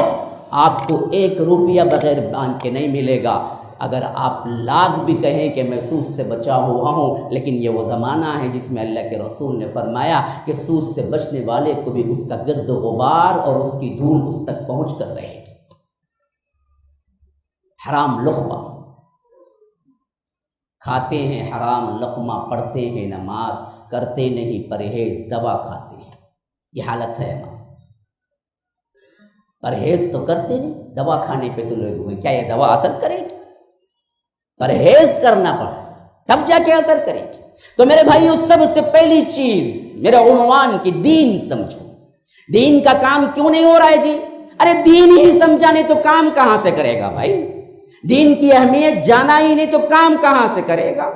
آپ کو 1 روپیہ بغیر بینک کے نہیں ملے گا۔ اگر آپ لاکھ بھی کہیں کہ میں سود سے بچا ہوا ہوں، لیکن یہ وہ زمانہ ہے جس میں اللہ کے رسول نے فرمایا کہ سود سے بچنے والے کو بھی اس کا گرد و غبار اور اس کی دھول اس تک پہنچ کر رہے گی۔ حرام لقمہ کھاتے ہیں، حرام لقمہ پڑھتے ہیں، نماز کرتے نہیں، پرہیز، دوا کھاتے ہیں، یہ حالت ہے ہماری۔ پرہیز تو کرتے نہیں، دوا کھانے پہ تو لوگ ہوئے، کیا یہ دوا اثر کرے گی؟ پرہیز کرنا پڑے تب جا کے اثر کرے گی۔ تو میرے بھائیو، سب سے پہلی چیز میرے عنوان کی دین سمجھو۔ دین کا کام کیوں نہیں ہو رہا ہے جی؟ ارے دین ہی سمجھا نہیں تو کام کہاں سے کرے گا بھائی؟ دین کی اہمیت جانا ہی نہیں تو کام کہاں سے کرے گا؟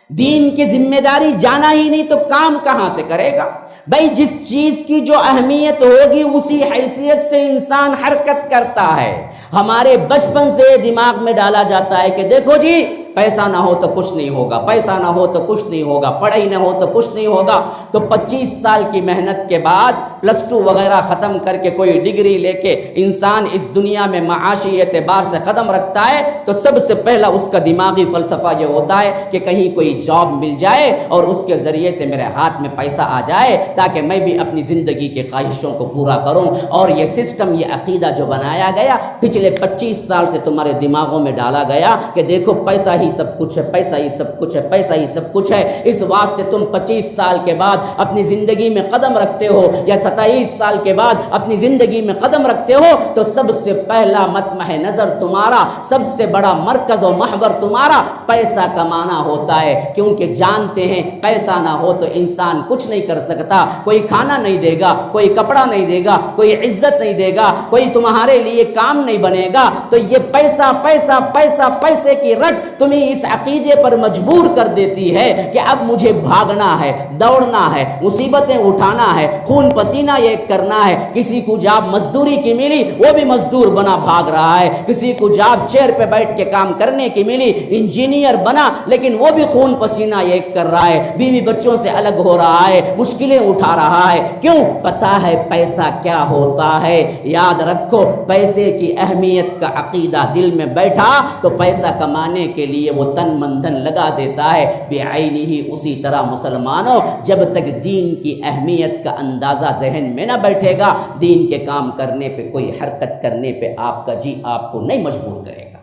دین کی ذمہ داری جانا ہی نہیں تو کام کہاں سے کرے گا؟ بھائی جس چیز کی جو اہمیت ہوگی اسی حیثیت سے انسان حرکت کرتا ہے۔ ہمارے بچپن سے دماغ میں ڈالا جاتا ہے کہ دیکھو جی پیسہ نہ ہو تو کچھ نہیں ہوگا، پیسہ نہ ہو تو کچھ نہیں ہوگا، پڑھائی نہ ہو تو کچھ نہیں ہوگا۔ تو 25 سال کی محنت کے بعد +2 وغیرہ ختم کر کے کوئی ڈگری لے کے انسان اس دنیا میں معاشی اعتبار سے قدم رکھتا ہے تو سب سے پہلا اس کا دماغی فلسفہ یہ ہوتا ہے کہ کہیں کوئی جاب مل جائے اور اس کے ذریعے سے میرے ہاتھ میں پیسہ آ جائے تاکہ میں بھی اپنی زندگی کے خواہشوں کو پورا کروں۔ اور یہ سسٹم، یہ عقیدہ جو بنایا گیا پچھلے 25 سال سے تمہارے دماغوں میں ڈالا گیا کہ دیکھو پیسہ ہی سب کچھ ہے، پیسہ ہی سب کچھ ہے، پیسہ ہی سب کچھ ہے۔ اس واسطے تم 25 سال کے بعد اپنی زندگی میں قدم رکھتے ہو یا 27 سال کے بعد اپنی زندگی میں قدم رکھتے ہو تو سب سے پہلا مطمح نظر تمہارا، سب سے بڑا مرکز و محور تمہارا پیسہ کمانا ہوتا ہے، کیونکہ جانتے ہیں پیسہ نہ ہو تو انسان کچھ نہیں کر سکتا۔ کوئی کھانا نہیں دے گا، کوئی کپڑا نہیں دے گا، کوئی عزت نہیں دے گا، کوئی تمہارے لیے کام نہیں بنے گا۔ تو یہ پیسہ پیسہ پیسہ پیسے کی رٹ تمہیں اس عقیدے پر مجبور کر دیتی ہے کہ اب مجھے بھاگنا ہے، دوڑنا ہے، مصیبتیں اٹھانا ہے، خون پسینہ یہ کرنا ہے۔ کسی کو جاب مزدوری کی ملی وہ بھی مزدور بنا بھاگ رہا ہے، کسی کو جاب چیئر پہ بیٹھ کے کام کرنے کی ملی انجینئر بنا لیکن وہ بھی خون پسینہ یہ کر رہا ہے، بیوی بچوں سے الگ ہو رہا ہے، مشکلیں اٹھا رہا ہے۔ کیوں؟ پتہ ہے پیسہ کیا ہوتا ہے۔ یاد رکھو پیسے کی اہمیت کا عقیدہ دل میں بیٹھا تو پیسہ کمانے کے لیے وہ تن من دھن لگا دیتا ہے بعینہ ہی۔ اسی طرح مسلمانوں، جب تک دین کی اہمیت کا اندازہ ذہن میں نہ بیٹھے گا، دین کے کام کرنے پہ، کوئی حرکت کرنے پہ آپ کا جی آپ کو نہیں مجبور کرے گا۔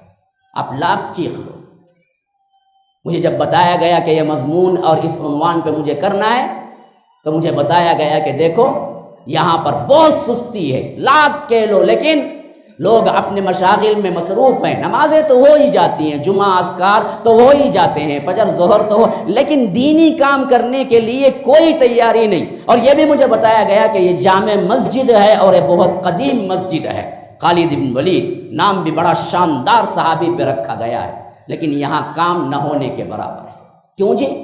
آپ لاکھ چیخ لو۔ مجھے جب بتایا گیا کہ یہ مضمون اور اس عنوان پہ مجھے کرنا ہے تو مجھے بتایا گیا کہ دیکھو یہاں پر بہت سستی ہے، لاکھ کہہ لو، لیکن لوگ اپنے مشاغل میں مصروف ہیں، نمازیں تو ہو ہی جاتی ہیں، جمعہ اذکار تو ہو ہی جاتے ہیں، فجر ظہر تو ہو، لیکن دینی کام کرنے کے لیے کوئی تیاری نہیں۔ اور یہ بھی مجھے بتایا گیا کہ یہ جامع مسجد ہے اور یہ بہت قدیم مسجد ہے، خالد بن ولید نام بھی بڑا شاندار صحابی پہ رکھا گیا ہے، لیکن یہاں کام نہ ہونے کے برابر ہے۔ کیوں جی؟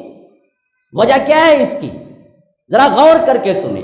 وجہ کیا ہے اس کی؟ ذرا غور کر کے سنیں،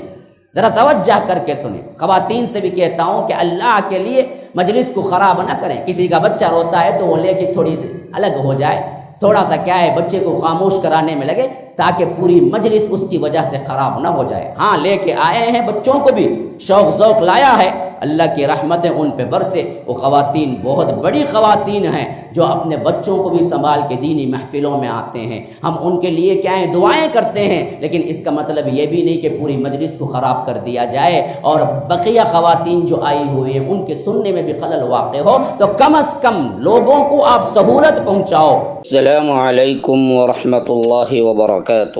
ذرا توجہ کر کے سنیں۔ خواتین سے بھی کہتا ہوں کہ اللہ کے لیے مجلس کو خراب نہ کریں۔ کسی کا بچہ روتا ہے تو وہ لے کے تھوڑی الگ ہو جائے، تھوڑا سا کیا ہے بچے کو خاموش کرانے میں لگے تاکہ پوری مجلس اس کی وجہ سے خراب نہ ہو جائے۔ ہاں لے کے آئے ہیں بچوں کو بھی، شوق ذوق لایا ہے، اللہ کی رحمتیں ان پہ برسے۔ وہ خواتین بہت بڑی خواتین ہیں جو اپنے بچوں کو بھی سنبھال کے دینی محفلوں میں آتے ہیں۔ ہم ان کے لیے کیا ہے دعائیں کرتے ہیں، لیکن اس کا مطلب یہ بھی نہیں کہ پوری مجلس کو خراب کر دیا جائے اور بقیہ خواتین جو آئی ہوئی ہیں ان کے سننے میں بھی خلل واقع ہو تو کم از کم لوگوں کو آپ سہولت پہنچاؤ۔ السلام علیکم ورحمۃ اللہ وبرکاتہ۔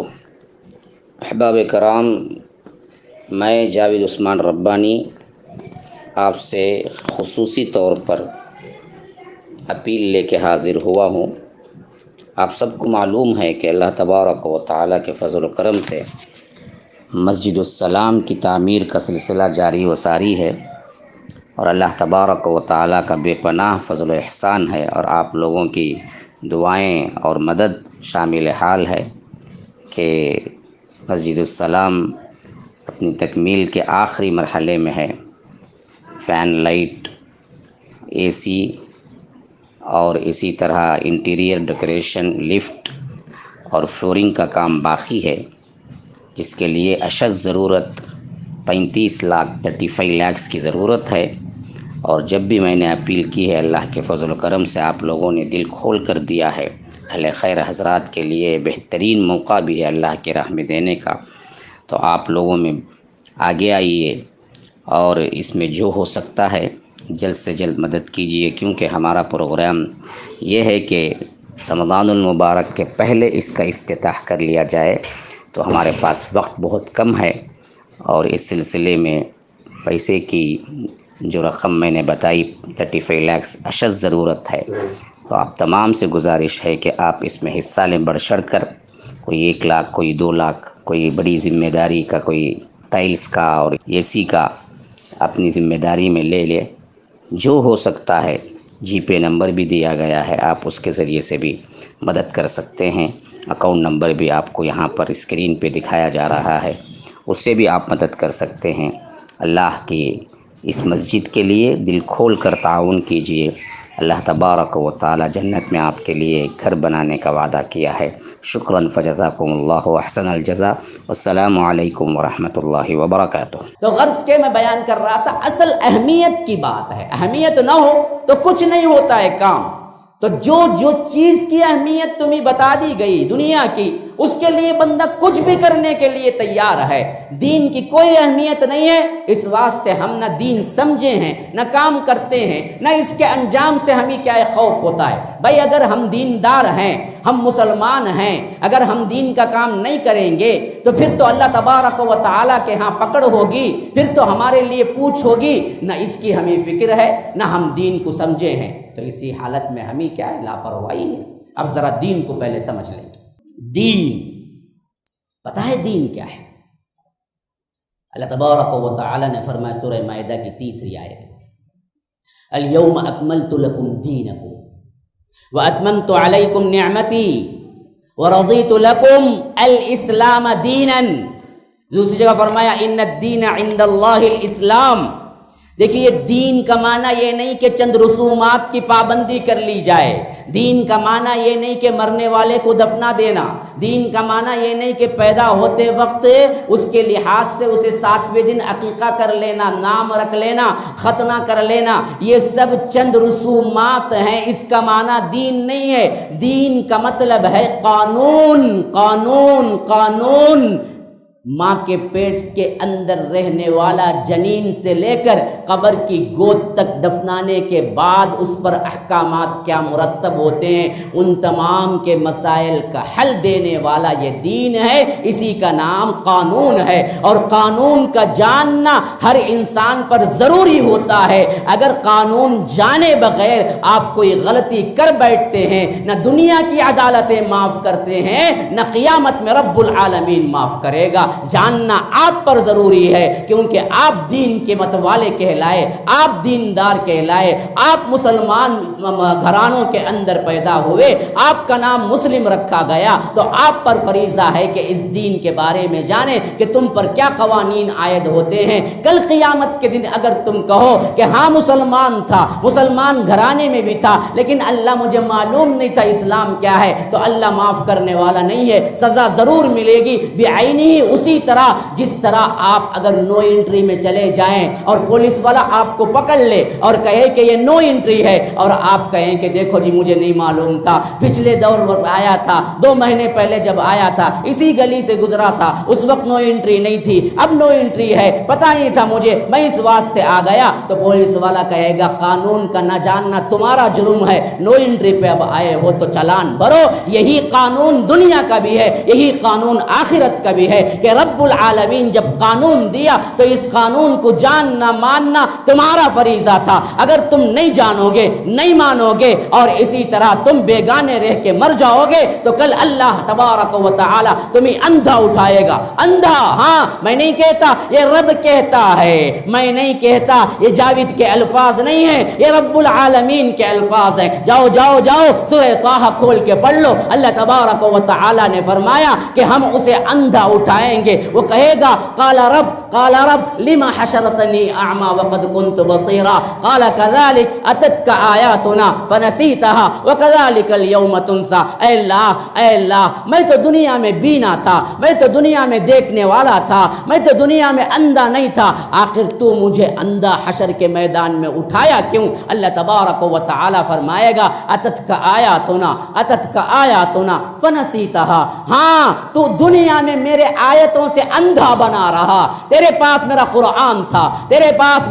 احباب کرام، میں جاوید عثمان ربانی آپ سے خصوصی طور پر اپیل لے کے حاضر ہوا ہوں۔ آپ سب کو معلوم ہے کہ اللہ تبارک و تعالیٰ کے فضل و کرم سے مسجد السلام کی تعمیر کا سلسلہ جاری و ساری ہے، اور اللہ تبارک و تعالیٰ کا بے پناہ فضل و احسان ہے، اور آپ لوگوں کی دعائیں اور مدد شامل حال ہے کہ مسجد السلام اپنی تکمیل کے آخری مرحلے میں ہے۔ فین، لائٹ، اے سی اور اسی طرح انٹیریئر ڈیکوریشن، لفٹ اور فلورنگ کا کام باقی ہے، جس کے لیے اشد ضرورت 35 لاکھ 35 لاکھ کی ضرورت ہے۔ اور جب بھی میں نے اپیل کی ہے، اللہ کے فضل و کرم سے آپ لوگوں نے دل کھول کر دیا ہے۔ اہل خیر حضرات کے لیے بہترین موقع بھی ہے اللہ کے راہ میں دینے کا، تو آپ لوگوں میں آگے آئیے اور اس میں جو ہو سکتا ہے جلد سے جلد مدد کیجیے، کیونکہ ہمارا پروگرام یہ ہے کہ رمضان المبارک کے پہلے اس کا افتتاح کر لیا جائے، تو ہمارے پاس وقت بہت کم ہے، اور اس سلسلے میں پیسے کی جو رقم میں نے بتائی 35 لاکھ اشد ضرورت ہے۔ تو آپ تمام سے گزارش ہے کہ آپ اس میں حصہ لیں، بڑھ چڑھ کر، کوئی 1 لاکھ، کوئی 2 لاکھ، کوئی بڑی ذمہ داری کا، کوئی ٹائلز کا اور اے سی کا اپنی ذمہ داری میں لے لے۔ جو ہو سکتا ہے جی پے نمبر بھی دیا گیا ہے، آپ اس کے ذریعے سے بھی مدد کر سکتے ہیں۔ اکاؤنٹ نمبر بھی آپ کو یہاں پر اسکرین پہ دکھایا جا رہا ہے، اس سے بھی آپ مدد کر سکتے ہیں۔ اللہ کی اس مسجد کے لیے دل کھول کر تعاون کیجیے۔ اللہ تبارک و تعالی جنت میں آپ کے لیے ایک گھر بنانے کا وعدہ کیا ہے۔ شکراً فجزاکم اللہ احسن الجزاء، والسلام علیکم ورحمۃ اللہ وبرکاتہ۔ تو غرض کے میں بیان کر رہا تھا، اصل اہمیت کی بات ہے، اہمیت نہ ہو تو کچھ نہیں ہوتا ہے کام۔ تو جو چیز کی اہمیت تمہیں بتا دی گئی دنیا کی، اس کے لیے بندہ کچھ بھی کرنے کے لیے تیار ہے۔ دین کی کوئی اہمیت نہیں ہے، اس واسطے ہم نہ دین سمجھے ہیں، نہ کام کرتے ہیں، نہ اس کے انجام سے ہمیں کیا خوف ہوتا ہے۔ بھائی اگر ہم دیندار ہیں، ہم مسلمان ہیں، اگر ہم دین کا کام نہیں کریں گے تو پھر تو اللہ تبارک و تعالیٰ کے ہاں پکڑ ہوگی، پھر تو ہمارے لیے پوچھ ہوگی، نہ اس کی ہمیں فکر ہے، نہ ہم دین کو سمجھے ہیں۔ تو اسی حالت میں ہمیں کیا ہے، لاپرواہی ہے۔ اب ذرا دین کو پہلے سمجھ لیں گے۔ دین پتہ ہے دین کیا ہے؟ اللہ تبارک و تعالی نے فرمایا سورہ مائدہ کی 30 آیت، الیوم اکملت لکم دینکم واتممت علیکم نعمتی ورضیت لکم الاسلام دینا۔ دوسری جگہ فرمایا ان الدین عند اللہ الاسلام۔ دیکھیے دین کا معنی یہ نہیں کہ چند رسومات کی پابندی کر لی جائے، دین کا معنی یہ نہیں کہ مرنے والے کو دفنا دینا، دین کا معنی یہ نہیں کہ پیدا ہوتے وقت اس کے لحاظ سے اسے 7ویں دن عقیقہ کر لینا، نام رکھ لینا، ختنہ کر لینا، یہ سب چند رسومات ہیں، اس کا معنی دین نہیں ہے۔ دین کا مطلب ہے قانون، قانون، قانون۔ ماں کے پیٹ کے اندر رہنے والا جنین سے لے کر قبر کی گود تک دفنانے کے بعد اس پر احکامات کیا مرتب ہوتے ہیں، ان تمام کے مسائل کا حل دینے والا یہ دین ہے، اسی کا نام قانون ہے۔ اور قانون کا جاننا ہر انسان پر ضروری ہوتا ہے۔ اگر قانون جانے بغیر آپ کوئی غلطی کر بیٹھتے ہیں، نہ دنیا کی عدالتیں معاف کرتے ہیں، نہ قیامت میں رب العالمین معاف کرے گا۔ جاننا آپ پر ضروری ہے، کیونکہ آپ دین کے متوالے کہلائے، آپ دیندار کہلائے، آپ مسلمان گھرانوں کے اندر پیدا ہوئے، آپ کا نام مسلم رکھا گیا، تو آپ پر فریضہ ہے کہ اس دین کے بارے میں جانیں کہ تم پر کیا قوانین عائد ہوتے ہیں۔ کل قیامت کے دن اگر تم کہو کہ ہاں مسلمان تھا، مسلمان گھرانے میں بھی تھا، لیکن اللہ مجھے معلوم نہیں تھا اسلام کیا ہے، تو اللہ معاف کرنے والا نہیں ہے، سزا ضرور ملے گی بعینی ہی۔ اسی طرح جس طرح آپ اگر نو انٹری میں چلے جائیں اور پولیس والا آپ کو پکڑ لے اور کہے کہ یہ نو انٹری ہے، اور آپ کہیں کہ دیکھو جی مجھے نہیں معلوم تھا، پچھلے دور میں آیا تھا، 2 مہینے پہلے جب آیا تھا اسی گلی سے گزرا تھا، اس وقت نو انٹری نہیں تھی، اب نو انٹری ہے، پتہ نہیں تھا مجھے، میں اس واسطے آ گیا، تو پولیس والا کہے گا قانون کا نہ جاننا تمہارا جرم ہے، نو انٹری پہ اب آئے ہو تو چلان بھرو۔ یہی قانون دنیا کا بھی ہے، یہی قانون آخرت کا بھی ہے کہ رب العالمین جب قانون دیا تو اس قانون کو جاننا ماننا تمہارا فریضہ تھا. اگر تم نہیں جانو گے, نہیں مانو گے اور اسی طرح تم بیگانے رہ کے مر جاؤ گے تو کل اللہ تبارک و تعالی تمہیں اندھا اٹھائے گا. اندھا, ہاں میں نہیں کہتا, یہ رب کہتا ہے, میں نہیں کہتا, یہ جاوید کے الفاظ نہیں ہیں, یہ رب العالمین کے الفاظ ہیں. جاؤ جاؤ جاؤ سورہ طٰہٰ کھول کے پڑھ لو. اللہ تبارک و تعالی نے فرمایا کہ ہم اسے اندھا اٹھائیں گے. وہ کہے گا قال رب لما حشرتنی اعمى وقد كنت بصيرا قال كذلك اتتك آیاتنا فنسیتها وكذلك اليوم تنسى. اے اللہ میں تو دنیا میں بینا تھا, میں تو دنیا میں دیکھنے والا تھا, میں تو دنیا میں اندھا نہیں تھا, آخر تو مجھے اندھا حشر کے میدان میں اٹھایا کیوں؟ اللہ تبارک و تعالی فرمائے گا اتتک آیاتنا فنسیتها. ہاں تو دنیا میں میرے آیتوں سے اندھا بنا رہا. تیرے پاس میرا قرآن تھا, تیرے پاس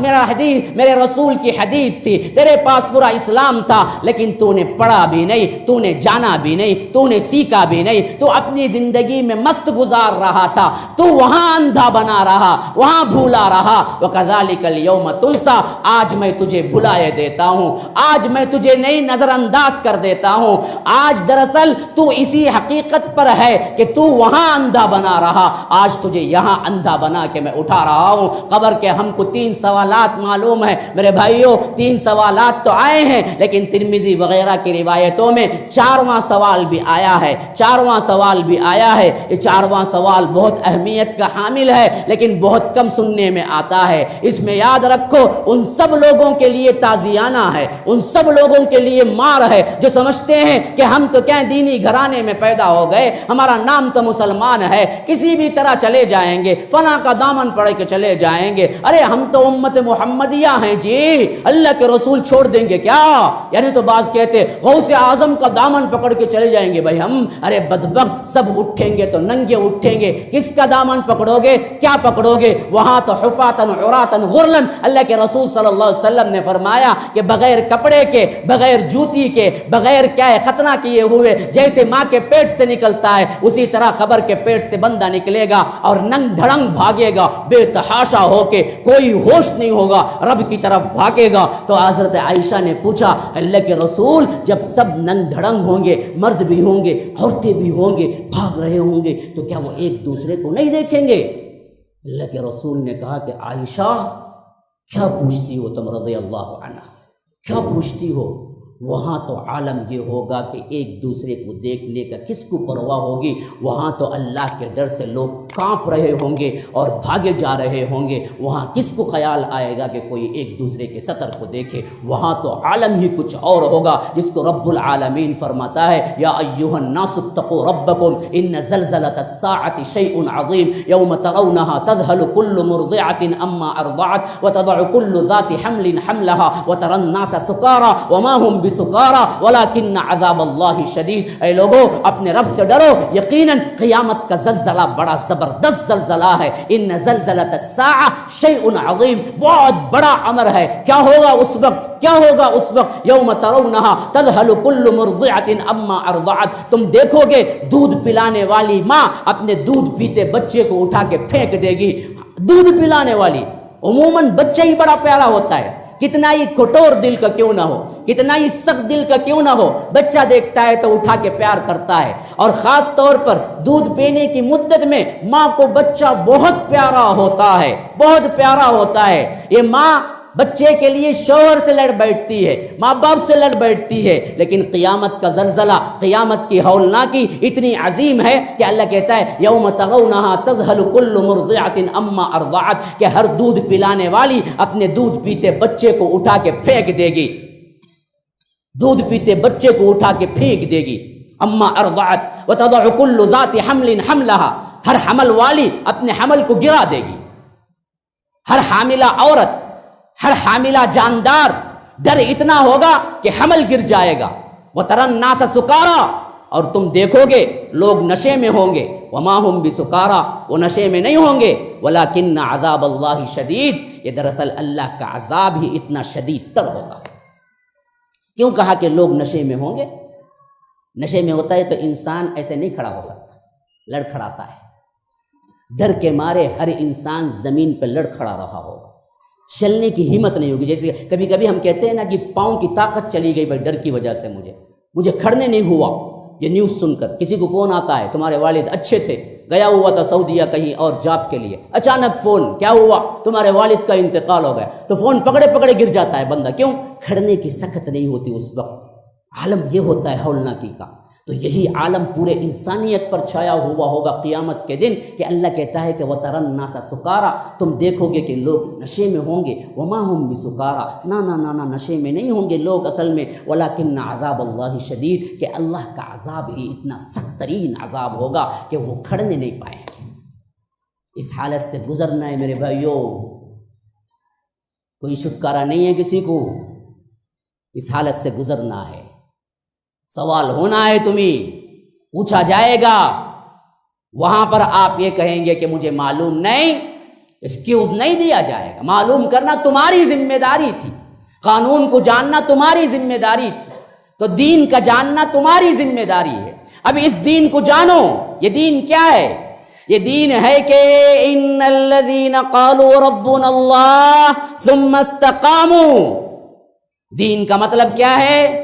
میرے رسول کی حدیث تھی, تیرے پاس پورا اسلام تھا, لیکن تو نے پڑھا بھی نہیں, تو نے جانا بھی نہیں, تو نے سیکھا بھی نہیں, تو اپنی زندگی میں مست گزار رہا تھا, تو وہاں اندھا بنا رہا, وہاں بھولا رہا. وَكَذَلِكَ الْيَوْمَ تُنْسَى. آج میں تجھے بھلائے دیتا ہوں, آج میں تجھے نہیں نظر انداز کر دیتا ہوں. آج دراصل تو اسی حقیقت پر ہے کہ تو وہاں اندھا بنا رہا, آج تجھے یہاں اندھا بنا کے میں اٹھا رہا ہوں. قبر کے ہم کو 3 سوالات معلوم ہیں میرے بھائیوں, 3 سوالات تو آئے ہیں, لیکن ترمذی وغیرہ کی روایتوں میں 4واں سوال بھی آیا ہے. 4واں سوال بھی آیا ہے. یہ 4واں سوال بہت اہمیت کا حامل ہے, لیکن بہت کم سننے میں آتا ہے. اس میں یاد رکھو ان سب لوگوں کے لیے تازیانہ ہے, ان سب لوگوں کے لیے مار ہے جو سمجھتے ہیں کہ ہم تو کیا دینی گھرانے میں پیدا ہو گئے, ہمارا نام تو مسلمان ہے, کسی بھی طرح چلے جائیں گے, فلاں کا دامن پڑھ کے چلے جائیں گے. ارے ہم تو امت محمدیہ ہیں جی, اللہ کے رسول چھوڑ دیں گے کیا؟ یعنی تو بعض کہتے غوث اعظم کا دامن پکڑ کے چلے جائیں گے بھائی ہم. ارے بدبخت, سب اٹھیں گے تو ننگے اٹھیں گے, کس کا دامن پکڑو گے, کیا پکڑو گے؟ وہاں تو حفاتن عراتن غرلن. اللہ کے رسول صلی اللہ علیہ وسلم نے فرمایا کہ بغیر کپڑے کے, بغیر جوتی کے, بغیر کیا ختنہ کیے ہوئے, جیسے ماں کے پیٹ سے نکلتا ہے اسی طرح قبر کے پیٹ سے بندہ نکلے گا اور ننگ دھڑنگ بھاگے گا, بے تحاشا ہو کے, کوئی ہوش نہیں ہوگا, رب کی طرف بھاگے گا. تو حضرت عائشہ نے پوچھا اللہ کے رسول جب سب ننگ دھڑنگ ہوں گے, مرد بھی ہوں گے, عورتیں بھی ہوں گے, بھاگ رہے ہوں گے, تو کیا وہ ایک دوسرے کو نہیں دیکھیں گے؟ اللہ کے رسول نے کہا کہ عائشہ کیا پوچھتی ہو تم رضی اللہ عنہ, کیا پوچھتی ہو؟ وہاں تو عالم یہ ہوگا کہ ایک دوسرے کو دیکھنے کا کس کو پرواہ ہوگی. وہاں تو اللہ کے ڈر سے لوگ کانپ رہے ہوں گے اور بھاگے جا رہے ہوں گے. وہاں کس کو خیال آئے گا کہ کوئی ایک دوسرے کے سطر کو دیکھے؟ وہاں تو عالم ہی کچھ اور ہوگا, جس کو رب العالمین فرماتا ہے یا ایھا الناس اتقوا ربکم ان زلزلۃ الساعۃ شیء عظیم یوم ترونها تذهل كل مرضعۃ اما ارضعت وتضع كل ذات حمل حملها وترى الناس سکارى وما هم بسکارى ولكن عذاب اللہ شدید. اے لوگو اپنے رب سے ڈرو, یقیناً قیامت کا زلزلہ بڑا زبردست زلزلہ ہے. ان زلزلۃ الساعہ شیء عظیم, بہت بڑا امر ہے. کیا ہوگا اس وقت, کیا ہوگا اس وقت؟ یوم ترونها تذهل كل مرضعة اما ارضعت. تم دیکھو گے دودھ پلانے والی ماں اپنے دودھ پیتے بچے کو اٹھا کے پھینک دے گی. دودھ پلانے والی, عموماً بچہ ہی بڑا پیارا ہوتا ہے, کتنا ہی کٹور دل کا کیوں نہ ہو, کتنا ہی سخت دل کا کیوں نہ ہو, بچہ دیکھتا ہے تو اٹھا کے پیار کرتا ہے. اور خاص طور پر دودھ پینے کی مدت میں ماں کو بچہ بہت پیارا ہوتا ہے, بہت پیارا ہوتا ہے. یہ ماں بچے کے لیے شوہر سے لڑ بیٹھتی ہے, ماں باپ سے لڑ بیٹھتی ہے, لیکن قیامت کا زلزلہ, قیامت کی ہولناکی اتنی عظیم ہے کہ اللہ کہتا ہے یوم ترونها تذهل كل مرضعة اما ارضعت, کہ ہر دودھ پلانے والی اپنے دودھ پیتے بچے کو اٹھا کے پھینک دے گی, دودھ پیتے بچے کو اٹھا کے پھینک دے گی. اما ارضعت وتضع كل ذات حمل حملها, ہر حمل والی اپنے حمل کو گرا دے گی. ہر حاملہ عورت, ہر حاملہ جاندار, ڈر اتنا ہوگا کہ حمل گر جائے گا. وَتَرَى النَّاسَ سُكَارَى, اور تم دیکھو گے لوگ نشے میں ہوں گے. وَمَا هُمْ بِسُكَارَى, وہ نشے میں نہیں ہوں گے. وَلَكِنَّ عَذَابَ اللَّهِ شَدِيد, یہ دراصل اللہ کا عذاب ہی اتنا شدید تر ہوگا. کیوں کہا کہ لوگ نشے میں ہوں گے؟ نشے میں ہوتا ہے تو انسان ایسے نہیں کھڑا ہو سکتا, لڑکھڑاتا ہے. ڈر کے مارے ہر انسان زمین پہ لڑ کھڑا رہا ہوگا، چلنے کی ہمت نہیں ہوگی. جیسے کبھی کبھی ہم کہتے ہیں نا کہ پاؤں کی طاقت چلی گئی بھائی ڈر کی وجہ سے، مجھے کھڑنے نہیں ہوا. یہ نیوز سن کر کسی کو فون آتا ہے، تمہارے والد اچھے تھے، گیا ہوا تھا سعودیہ کہیں اور جاب کے لیے، اچانک فون، کیا ہوا؟ تمہارے والد کا انتقال ہو گیا. تو فون پکڑے پکڑے گر جاتا ہے بندہ. کیوں؟ کھڑنے کی سخت نہیں ہوتی اس وقت. عالم یہ ہوتا ہے ہولناکی کا. تو یہی عالم پورے انسانیت پر چھایا ہوا ہوگا قیامت کے دن کہ اللہ کہتا ہے کہ وَتَرَى النَّاسَ سُكَارَىٰ، تم دیکھو گے کہ لوگ نشے میں ہوں گے. وَمَا هُمْ بِسُكَارَىٰ، نہ نشے میں نہیں ہوں گے لوگ اصل میں. وَلَكِنَّ عَذَابَ اللَّهِ شَدِيدٌ، کہ اللہ کا عذاب ہی اتنا سخت ترین عذاب ہوگا کہ وہ کھڑنے نہیں پائیں گے. اس حالت سے گزرنا ہے میرے بھائیوں، کوئی چھٹکارا نہیں ہے کسی کو. اس حالت سے گزرنا ہے. سوال ہونا ہے، تمہیں پوچھا جائے گا. وہاں پر آپ یہ کہیں گے کہ مجھے معلوم نہیں، ایکسکیوز نہیں دیا جائے گا. معلوم کرنا تمہاری ذمہ داری تھی، قانون کو جاننا تمہاری ذمہ داری تھی، تو دین کا جاننا تمہاری ذمہ داری ہے. اب اس دین کو جانو. یہ دین کیا ہے؟ یہ دین ہے کہ ان الذین قالوا ربنا اللہ ثم استقاموا. دین کا مطلب کیا ہے؟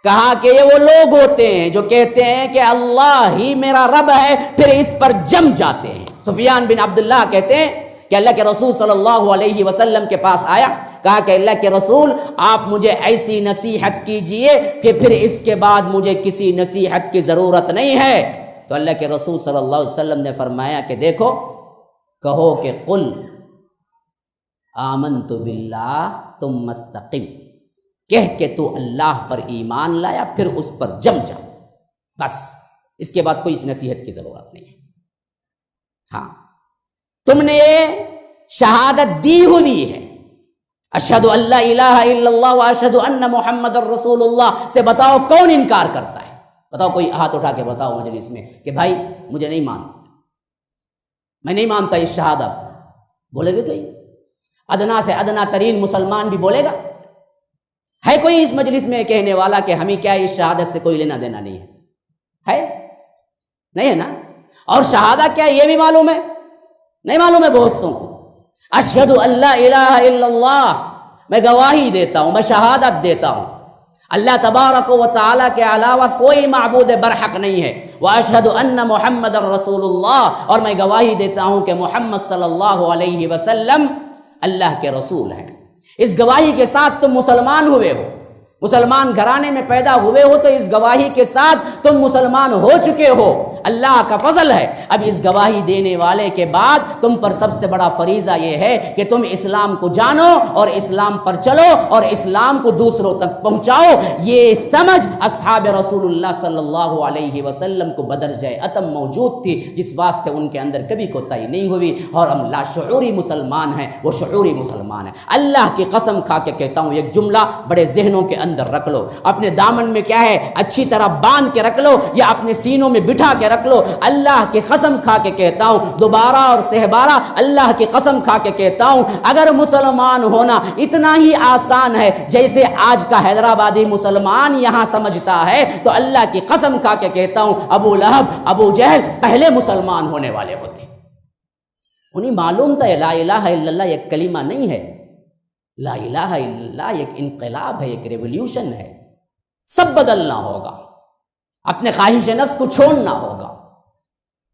کہا کہ یہ وہ لوگ ہوتے ہیں جو کہتے ہیں کہ اللہ ہی میرا رب ہے، پھر اس پر جم جاتے ہیں. سفیان بن عبداللہ کہتے ہیں کہ اللہ کے رسول صلی اللہ علیہ وسلم کے پاس آیا، کہا کہ اللہ کے رسول آپ مجھے ایسی نصیحت کیجئے کہ پھر اس کے بعد مجھے کسی نصیحت کی ضرورت نہیں ہے. تو اللہ کے رسول صلی اللہ علیہ وسلم نے فرمایا کہ دیکھو، کہو کہ قل آمنت باللہ ثم استقم، کہہ کہ تو اللہ پر ایمان لایا پھر اس پر جم جا، بس. اس کے بعد کوئی اس نصیحت کی ضرورت نہیں ہے. ہاں، تم نے یہ شہادت دی ہوئی ہے، اشہد ان لا الہ الا اللہ واشہد ان محمد الرسول اللہ سے. بتاؤ کون انکار کرتا ہے؟ بتاؤ، کوئی ہاتھ اٹھا کے بتاؤ مجلس میں کہ بھائی مجھے نہیں مانتا، میں نہیں مانتا یہ شہادت. بولے گے کوئی؟ ادنا سے ادنا ترین مسلمان بھی بولے گا؟ ہے کوئی اس مجلس میں کہنے والا کہ ہمیں کیا اس شہادت سے کوئی لینا دینا نہیں ہے؟ نہیں ہے نا؟ اور شہادت کیا یہ بھی معلوم ہے؟ نہیں معلوم ہے بہت سو کو. اشہد ان لا الہ الا اللہ، میں گواہی دیتا ہوں، میں شہادت دیتا ہوں اللہ تبارک و تعالیٰ کے علاوہ کوئی معبود برحق نہیں ہے. واشہد ان محمد الرسول اللہ، اور میں گواہی دیتا ہوں کہ محمد صلی اللہ علیہ وسلم اللہ کے رسول ہیں. اس گواہی کے ساتھ تم مسلمان ہوئے ہو، مسلمان گھرانے میں پیدا ہوئے ہو، تو اس گواہی کے ساتھ تم مسلمان ہو چکے ہو. اللہ کا فضل ہے. اب اس گواہی دینے والے کے بعد تم پر سب سے بڑا فریضہ یہ ہے کہ تم اسلام کو جانو اور اسلام پر چلو اور اسلام کو دوسروں تک پہنچاؤ. یہ سمجھ اصحاب رسول اللہ صلی اللہ علیہ وسلم کو بدرجہ اتم موجود تھی، جس واسطے ان کے اندر کبھی کوتاہی نہیں ہوئی. اور ہم لاشعوری مسلمان ہیں، وہ شعوری مسلمان ہیں. اللہ کی قسم کھا کے کہتا ہوں، ایک جملہ بڑے ذہنوں کے اندر رکھ لو، اپنے دامن میں کیا ہے اچھی طرح باندھ کے رکھ لو یا اپنے سینوں میں بٹھا کے رکھ لو. اللہ کی قسم کھا کے کہتا ہوں، دوبارہ اور سہبارہ اللہ کی قسم کھا کے کہتا ہوں، اگر مسلمان ہونا اتنا ہی آسان ہے جیسے آج کا حیدرآبادی مسلمان یہاں سمجھتا ہے، تو اللہ کی قسم کھا کے کہتا ہوں ابو لہب، ابو جہل پہلے مسلمان ہونے والے ہوتے. انہیں معلوم تھا لا الہ الا اللہ ایک کلمہ نہیں ہے، لا الہ الا اللہ ایک انقلاب ہے، ایک ریولیوشن ہے. سب بدلنا ہوگا، اپنے خواہش نفس کو چھوڑنا ہوگا،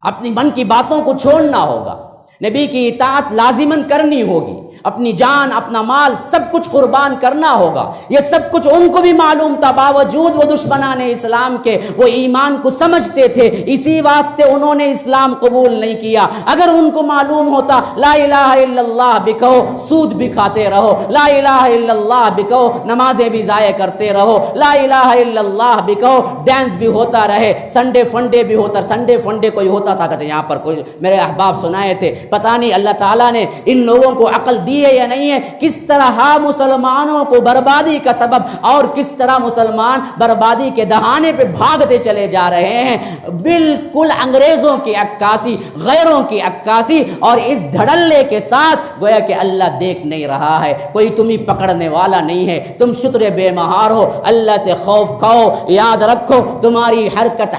اپنی من کی باتوں کو چھوڑنا ہوگا، نبی کی اطاعت لازماً کرنی ہوگی، اپنی جان اپنا مال سب کچھ قربان کرنا ہوگا. یہ سب کچھ ان کو بھی معلوم تھا، باوجود وہ دشمنان اسلام کے وہ ایمان کو سمجھتے تھے، اسی واسطے انہوں نے اسلام قبول نہیں کیا. اگر ان کو معلوم ہوتا لا الہ الا اللہ بھی کہو سود بھی کھاتے رہو، لا الہ الا اللہ بھی کہو نمازیں بھی ضائع کرتے رہو، لا الہ الا اللہ بھی کہو ڈانس بھی ہوتا رہے، سنڈے فنڈے بھی ہوتا. سنڈے فنڈے کوئی ہوتا تھا، کہتے یہاں پر کوئی میرے احباب سنائے تھے، پتہ نہیں اللہ تعالیٰ نے ان لوگوں کو عقل دی ہے یا نہیں ہے، کس طرح مسلمانوں کو بربادی کا سبب اور کس طرح مسلمان بربادی کے دہانے پہ بھاگتے چلے جا رہے ہیں، بالکل انگریزوں کی عکاسی، غیروں کی عکاسی، اور اس دھڑلے کے ساتھ گویا کہ اللہ دیکھ نہیں رہا ہے، کوئی تمہیں پکڑنے والا نہیں ہے، تم شتر بے مہار ہو، اللہ سے خوف کھاؤ، یاد رکھو تمہاری حرکت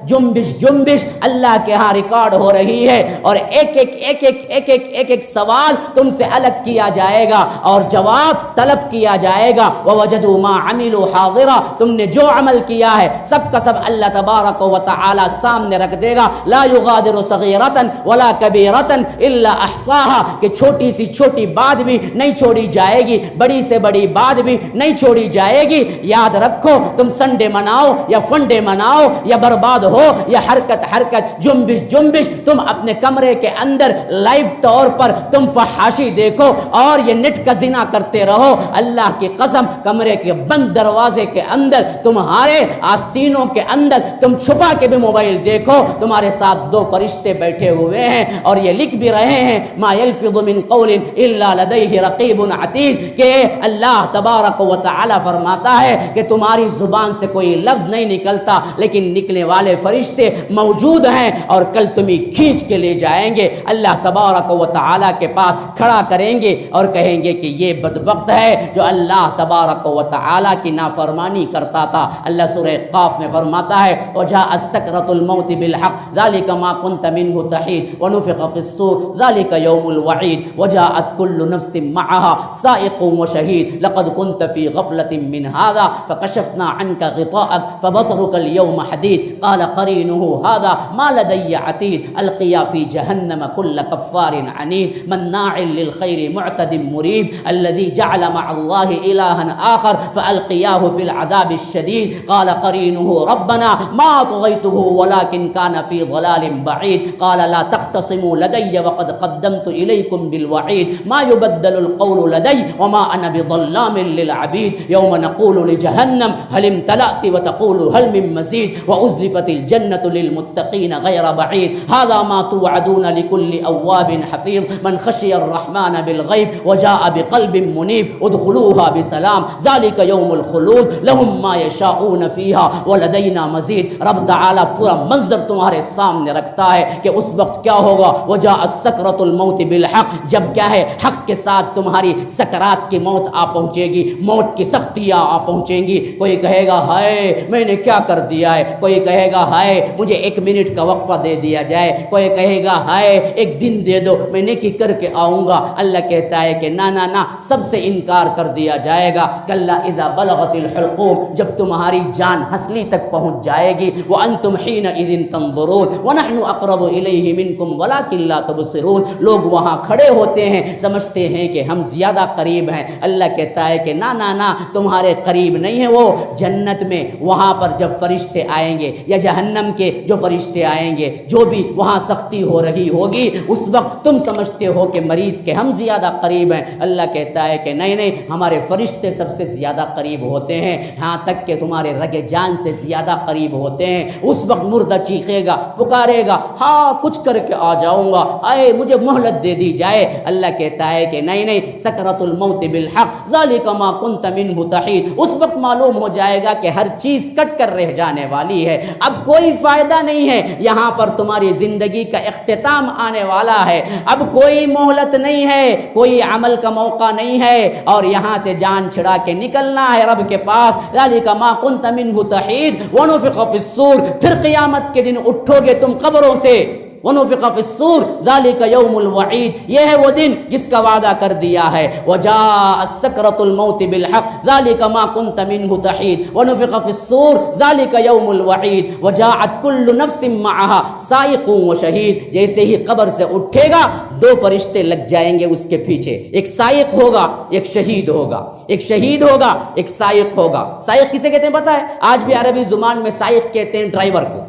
جنبش اللہ کے ہاں ریکارڈ ہو رہی ہے، اور ایک سوال تم سے الگ کیا جائے گا اور جواب طلب کیا جائے گا، وَوَجَدُوا مَا عَمِلُوا حَاضِرًا، تم نے جو عمل کیا ہے سب کا سب اللہ تبارک و تعالی سامنے رکھ دے گا، لا يغادر صغیرۃ ولا کبیرۃ الا احصاها، کہ چھوٹی سی چھوٹی بات بھی نہیں چھوڑی جائے گی، بڑی سے بڑی بات بھی نہیں چھوڑی جائے گی۔ یاد رکھو تم سنڈے مناؤ یا فنڈے مناؤ یا برباد ہو یا حرکت جنبش، تم اپنے کمرے کے اندر لائیو طور پر تم فحاشی دیکھو اور یہ نیٹ کا زنا کرتے رہو، اللہ کی قسم کمرے کے بند دروازے کے اندر، تمہارے آستینوں کے اندر تم چھپا کے بھی موبائل دیکھو، تمہارے ساتھ دو فرشتے بیٹھے ہوئے ہیں اور یہ لکھ بھی رہے ہیں ما یلفظ من قول الا لدیہ رقیب عتید، کہ اللہ تبارک و تعالی فرماتا ہے کہ تمہاری زبان سے کوئی لفظ نہیں نکلتا لیکن نکلنے والے فرشتے موجود ہیں اور کل تمہیں کھینچ کے لے جائیں گے، اللہ تبارک و تعالی کے پاس کھڑا کریں گے اور کہیں گے کہ یہ بدبخت ہے جو اللہ تبارک و تعالی کی نافرمانی کرتا تھا۔ اللہ سورہ قاف میں فرماتا ہے وجاءت سکرۃ الموت بالحق ذلک ما كنت منه تحید ونفخ في الصور ذلك يوم الوعید وجاءت كل نفس معها سائق وشهید لقد كنت في غفلة من هذا فكشفنا عنك غطاءك فبصرك اليوم حديد قال قرينه هذا ما لدي عتيد القيا في جهنم كل كفار عنيد مناع للخير معتد مريب الذي جعل مع الله إلها آخر فألقياه في العذاب الشديد قال قرينه ربنا ما طغيته ولكن كان في ضلال بعيد قال لا تختصموا لدي وقد قدمت إليكم بالوعيد ما يبدل القول لدي وما أنا بظلام للعبيد يوم نقول لجهنم هل امتلأت وتقول هل من مزيد وأزلفت الجنة للمتقين غير بعيد هذا ما توعدون لكل أواب حفيظ من خشي الرحمن بالغيب وجاء بقلب منيب ادخلوها بسلام ذلك يوم الخلود لهم ما يشاءون فيها ولدينا مزيد۔ رب تعالی پورا منظر تمہارے سامنے رکھتا ہے کہ اس وقت کیا ہوگا، وجاءت سکرۃ الموت بالحق، جب کیا ہے حق کے ساتھ تمہاری سکرات کی موت آ پہنچے گی، موت کی سختیاں آ پہنچیں گی، کوئی کہے گا ہائے میں نے کیا کر دیا ہے، کوئی کہے گا ہائے مجھے 1 منٹ کا وقفہ دے دیا جائے، کوئی کہے گا ہائے 1 دن دے دو میں نیکی کر کے آؤں گا۔ اللہ کہتا ہے کہ نہ نہ نہ، سب سے انکار کر دیا جائے گا۔ کلا اذا بلغت الحلقوم، جب تمہاری جان ہنسلی تک پہنچ جائے گی، وانتم حینئذ تنظرون ونحن اقرب الیہ منکم ولکن لا تبصرون، لوگ وہاں کھڑے ہوتے ہیں سمجھتے ہیں کہ ہم زیادہ قریب ہیں، اللہ کہتا ہے کہ نہ نہ نہ، تمہارے قریب نہیں ہے وہ، جنت میں وہاں پر جب فرشتے آئیں گے یا جہنم کے جو فرشتے آئیں گے، جو بھی وہاں سختی ہو رہی ہوگی، اس وقت تم سمجھتے ہو کہ مریض کے ہم زیادہ قریب ہیں، اللہ کہتا ہے کہ نہیں نہیں، ہمارے فرشتے سب سے زیادہ قریب ہوتے ہیں، ہاں تک کہ تمہارے رگ جان سے زیادہ قریب ہوتے ہیں۔ اس وقت مردہ چیخے گا، پکارے گا، ہاں کچھ کر کے آ جاؤں گا، آئے مجھے مہلت دے دی جائے، اللہ کہتا ہے کہ نہیں نہیں، سکرۃ الموت بالحق ذالک ما کنت منہ تحید، اس وقت معلوم ہو جائے گا کہ ہر چیز کٹ کر رہ جانے والی ہے، اب کوئی فائدہ نہیں ہے، یہاں پر تمہاری زندگی کا اختتام آنے والا ہے، اب کوئی مہلت نہیں ہے، کوئی عمل کا موقع نہیں ہے، اور یہاں سے جان چھڑا کے نکلنا ہے رب کے پاس۔ ذالک ما کنت منہ تحید ونفخ فی الصور، پھر قیامت کے دن اٹھو گے تم قبروں سے، ونفخ فی الصور ذالک یوم الوعید، یہ ہے وہ دن جس کا وعدہ کر دیا ہے، وجاءت سکرۃ الموت بالحق ذالک ما کنت منہ تحید ونفخ فی الصور ذالک یوم الوعید وجاءت کل نفس معها سائق وشہید، جیسے ہی قبر سے اٹھے گا 2 فرشتے لگ جائیں گے اس کے پیچھے، ایک سائق ہوگا ایک شہید ہوگا، ایک شہید ہوگا ایک سائق ہوگا۔ سائق کسے کہتے ہیں پتہ ہے؟ آج بھی عربی زبان میں سائق کہتے ہیں ڈرائیور کو،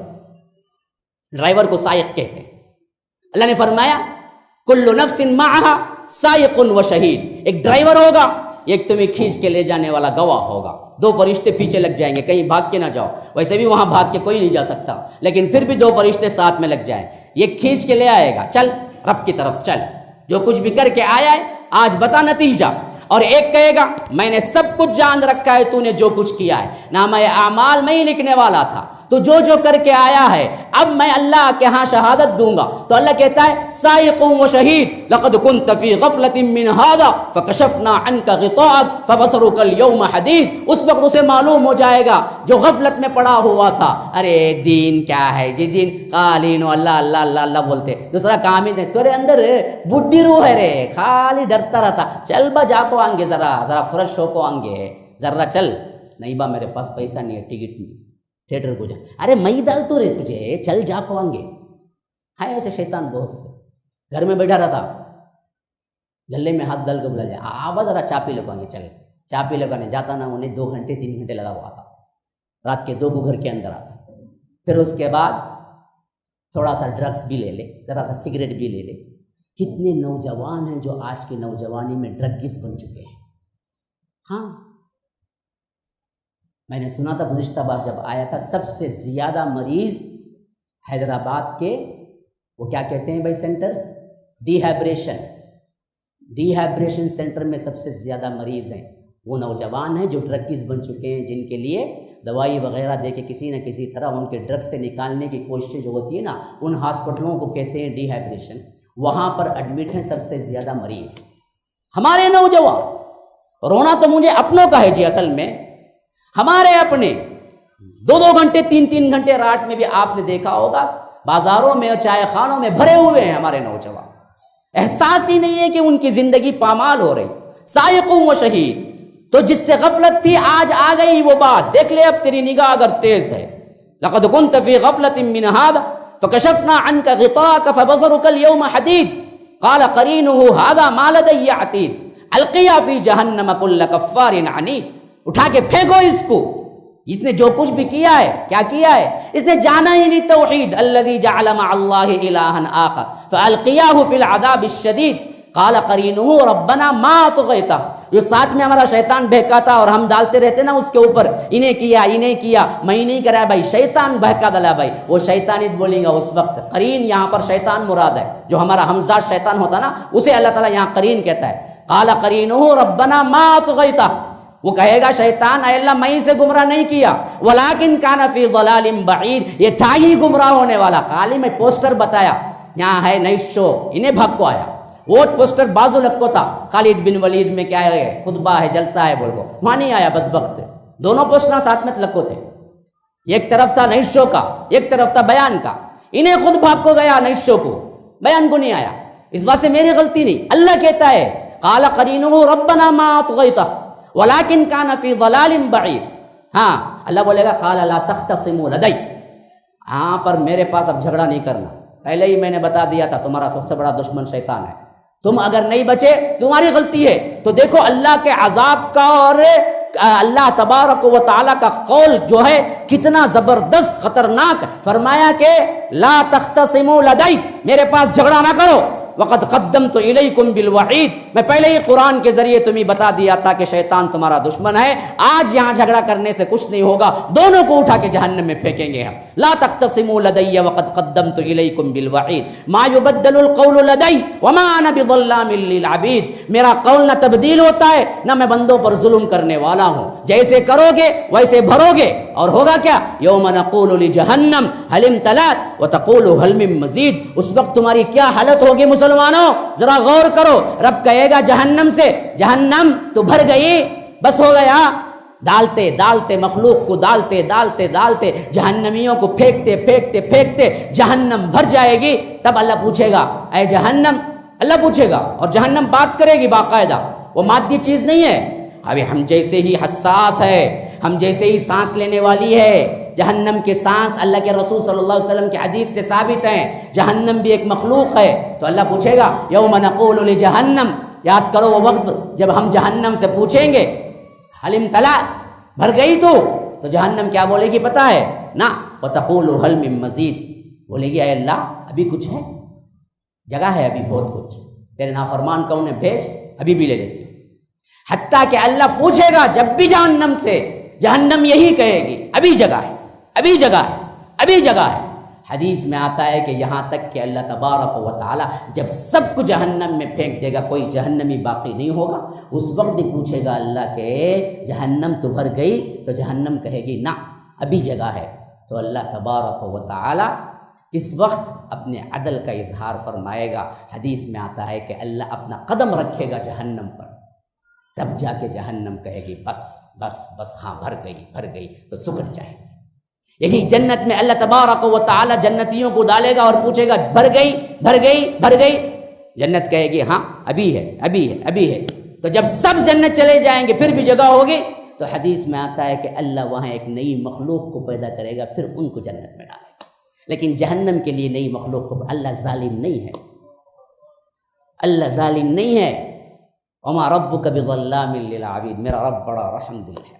ڈرائیور کو سائق کہتے ہیں۔ اللہ نے فرمایا کل نفس معها سائق و شہید، ایک ڈرائیور ہوگا، ایک تمہیں کھینچ کے لے جانے والا گواہ ہوگا، 2 فرشتے پیچھے لگ جائیں گے، کہیں بھاگ کے نہ جاؤ، ویسے بھی وہاں بھاگ کے کوئی نہیں جا سکتا، لیکن پھر بھی 2 فرشتے ساتھ میں لگ جائیں، یہ کھینچ کے لے آئے گا، چل رب کی طرف چل، جو کچھ بھی کر کے آیا ہے آج بتا نتیجہ. اور ایک کہے گا میں نے سب کچھ جان رکھا ہے، تو نے جو کچھ کیا ہے. نامہ اعمال میں ہی لکھنے والا تھا، تو جو جو کر کے آیا ہے اب میں اللہ کے ہاں شہادت دوں گا. تو اللہ کہتا ہے سائق و شہید لقد كنت في غفلة من هذا فكشفنا عنك غطاءك فبصرك اليوم حديد. اس وقت اسے معلوم ہو جائے گا جو غفلت میں پڑا ہوا تھا، ارے دین کیا ہے جی، دین قالین اللہ اللہ اللہ اللہ بولتے. دوسرا کام ہی تیرے اندر بڈھی روح ہے رے، خالی ڈرتا رہتا. چل با جا کو آنگے، ذرا فرش ہو کو آنگے، ذرا چل. نہیں با میرے پاس پیسہ نہیں ہے، ٹکٹ نہیں، تھیٹر کو جا. ارے میں ڈال تو رہے تجھے، چل جا کو آنگے. ہے ایسے شیطان بہت سے. گھر میں بیٹھا رہتا، گلے میں ہاتھ ڈال کے بلا جائے آواز ذرا چا پی لگائیں گے، چل چا پی لگانے جاتا نا، انہیں 2 گھنٹے 3 گھنٹے لگا ہوا تھا. رات کے 2 کو گھر کے اندر آتا. پھر اس کے بعد تھوڑا سا ڈرگس بھی لے لے، ذرا سا سگریٹ بھی لے لے. کتنے نوجوان ہیں جو آج کی نوجوانی میں ڈرگس بن چکے ہیں. ہاں میں نے سنا تھا گزشتہ بار جب آیا تھا، سب سے زیادہ مریض حیدرآباد کے وہ کیا کہتے ہیں بھائی سینٹرز، ڈی ہائبریشن سینٹر میں سب سے زیادہ مریض ہیں وہ نوجوان ہیں جو ڈرگس بن چکے ہیں، جن کے لیے دوائی وغیرہ دے کے کسی نہ کسی طرح ان کے ڈرگس سے نکالنے کی کوششیں جو ہوتی ہے نا، ان ہاسپٹلوں کو کہتے ہیں ڈی ہائبریشن. وہاں پر ایڈمٹ ہیں سب سے زیادہ مریض ہمارے نوجوان. رونا تو مجھے اپنوں کا ہے جی. اصل میں ہمارے اپنے 2 گھنٹے 3 گھنٹے رات میں بھی آپ نے دیکھا ہوگا بازاروں میں اور چائے خانوں میں بھرے ہوئے ہیں ہمارے نوجوان. احساس ہی نہیں ہے کہ ان کی زندگی پامال ہو رہی. سائق و شہید. تو جس سے غفلت تھی آج آ گئی وہ بات. دیکھ لے اب تیری نگاہ اگر تیز ہے. لقد كنت في غفلة من هذا فكشفنا عنك غطاءك فبصرك اليوم حديد قال قرينه هذا ما لدي عتيد القيا في جهنم كل كفار عنيد. اٹھا کے پھینکو اس کو. اس نے جو کچھ بھی کیا ہے، کیا کیا ہے؟ اس نے جانا ہی نہیں توحید. الذي جعل مع الله الها آخر فالقياه في العذاب الشديد قال قرينه ربنا ما طغيته. جو ساتھ میں ہمارا شیطان بہکاتا اور ہم ڈالتے رہتے نا اس کے اوپر، انہیں کیا میں ہی نہیں کرا بھائی، شیطان بہکا ڈالا بھائی. وہ شیطانیت بولیں گا اس وقت. قرین یہاں پر شیطان مراد ہے. جو ہمارا ہمزاد شیطان ہوتا نا اسے اللہ تعالیٰ یہاں قرین کہتا ہے. قال قرینه ربنا ما طغیتہ. وہ کہے گا شیطان اے اللہ میں اسے گمراہ نہیں کیا، ولیکن کان فی ضلال بعید، یہ تھا ہی گمراہ ہونے والا. خالی میں پوسٹر بتایا یہاں ہے نائٹ شو، انہیں بھگ کو آیا. وہ پوسٹر بازو لگ کو تھا خالد بن ولید میں کیا ہے خطبہ ہے جلسہ ہے بول کو، وہاں نہیں آیا بدبخت. دونوں پوسٹر ساتھ میں لگ کو تھے. ایک طرف تھا نائٹ شو کا، ایک طرف تھا بیان کا. انہیں خود بھاگ کو گیا نائٹ شو کو، بیان کو نہیں آیا. اس بات سے میری غلطی نہیں. اللہ کہتا ہے قال قرینہ ربنا ما طغیتہ ولیکن کان فی ضلال بعید. ہاں اللہ بولے گا قال لا تختصموا لدی. ہاں پر میرے پاس اب جھگڑا نہیں کرنا. پہلے ہی میں نے بتا دیا تھا تمہارا سب سے بڑا دشمن شیطان ہے. تم اگر نہیں بچے تمہاری غلطی ہے. تو دیکھو اللہ کے عذاب کا اور اللہ تبارک و تعالیٰ کا قول جو ہے کتنا زبردست خطرناک. فرمایا کہ لا تختصموا لدی، میرے پاس جھگڑا نہ کرو. وقد قدمت الیکم بالوعید، میں پہلے ہی قرآن کے ذریعے تمہیں بتا دیا تھا کہ شیطان تمہارا دشمن ہے. آج یہاں جھگڑا کرنے سے کچھ نہیں ہوگا، دونوں کو اٹھا کے جہنم میں پھینکیں گے ہم. لا تختصموا لدی وقد قدمت الیکم بالوعید ما یبدل القول لدی وما انا بظلام للعبید. میرا قول نہ تبدیل ہوتا ہے نہ میں بندوں پر ظلم کرنے والا ہوں. جیسے کرو گے ویسے بھرو گے. اور ہوگا کیا؟ یوم نقول لجہنم هل امتلأت وتقول هل من مزید. اس وقت تمہاری کیا حالت ہوگی مسلمانوں؟ ذرا غور کرو. رب کہے گا جہنم سے جہنم تو بھر گئی، بس ہو گیا. ڈالتے ڈالتے مخلوق کو ڈالتے ڈالتے ڈالتے جہنمیوں کو پھینکتے پھینکتے پھینکتے جہنم بھر جائے گی. تب اللہ پوچھے گا اے جہنم، اللہ پوچھے گا اور جہنم بات کرے گی باقاعدہ. وہ مادی چیز نہیں ہے. ابھی ہم جیسے ہی حساس ہے، ہم جیسے ہی سانس لینے والی ہے. جہنم کے سانس اللہ کے رسول صلی اللہ علیہ وسلم کے حدیث سے ثابت ہیں. جہنم بھی ایک مخلوق ہے. تو اللہ پوچھے گا یوم نقول لجہنم، یاد کرو وہ وقت جب ہم جہنم سے پوچھیں گے حل امتلأت، بھر گئی تو جہنم کیا بولے گی پتہ ہے؟ نہ وتقول هل من مزید، بولے گی اے اللہ ابھی کچھ ہے، جگہ ہے ابھی بہت کچھ، تیرے نافرمان کو انہیں بھیج، ابھی بھی لے لیتی. حتیٰ کہ اللہ پوچھے گا جب بھی جہنم سے، جہنم یہی کہے گی ابھی جگہ ہے، ابھی جگہ ہے، ابھی جگہ ہے. حدیث میں آتا ہے کہ یہاں تک کہ اللہ تبارک و تعالی جب سب کو جہنم میں پھینک دے گا، کوئی جہنمی باقی نہیں ہوگا، اس وقت بھی پوچھے گا اللہ کہ جہنم تو بھر گئی؟ تو جہنم کہے گی نہ ابھی جگہ ہے۔ تو اللہ تبارک و تعالی اس وقت اپنے عدل کا اظہار فرمائے گا۔ حدیث میں آتا ہے کہ اللہ اپنا قدم رکھے گا جہنم پر، تب جا کے جہنم کہے گی بس بس بس، ہاں بھر گئی تو سکڑ جائے گی۔ یہی جنت میں اللہ تبارک و تعالی جنتیوں کو ڈالے گا اور پوچھے گا بھر گئی؟ جنت کہے گی ہاں ابھی ہے۔ تو جب سب جنت چلے جائیں گے پھر بھی جگہ ہوگی، تو حدیث میں آتا ہے کہ اللہ وہاں ایک نئی مخلوق کو پیدا کرے گا، پھر ان کو جنت میں ڈالے گا۔ لیکن جہنم کے لیے نئی مخلوق کو، اللہ ظالم نہیں ہے، وما ربک بظلام للعبید، میرا رب بڑا رحم دل ہے،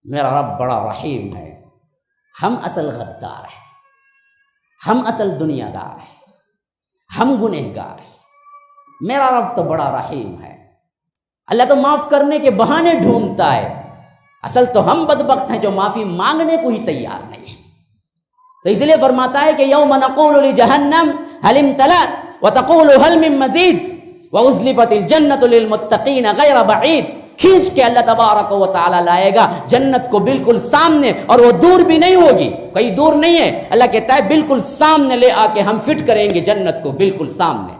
میرا رب بڑا رحیم ہے۔ ہم اصل غدار ہیں، ہم اصل دنیا دار ہیں، ہم گنہگار ہیں، میرا رب تو بڑا رحیم ہے۔ اللہ تو معاف کرنے کے بہانے ڈھونڈتا ہے، اصل تو ہم بدبخت ہیں جو معافی مانگنے کو ہی تیار نہیں ہیں۔ تو اس لیے فرماتا ہے کہ یوم نقول لجہنم هل امتلأت وتقول هل من مزید وازلفت الجنۃ للمتقین غیر بعید۔ کھینچ کے اللہ تبارک و تعالی لائے گا جنت کو بالکل سامنے، اور وہ دور بھی نہیں ہوگی، کہیں دور نہیں ہے، اللہ کہتا ہے بالکل سامنے لے آ کے ہم فٹ کریں گے جنت کو بالکل سامنے،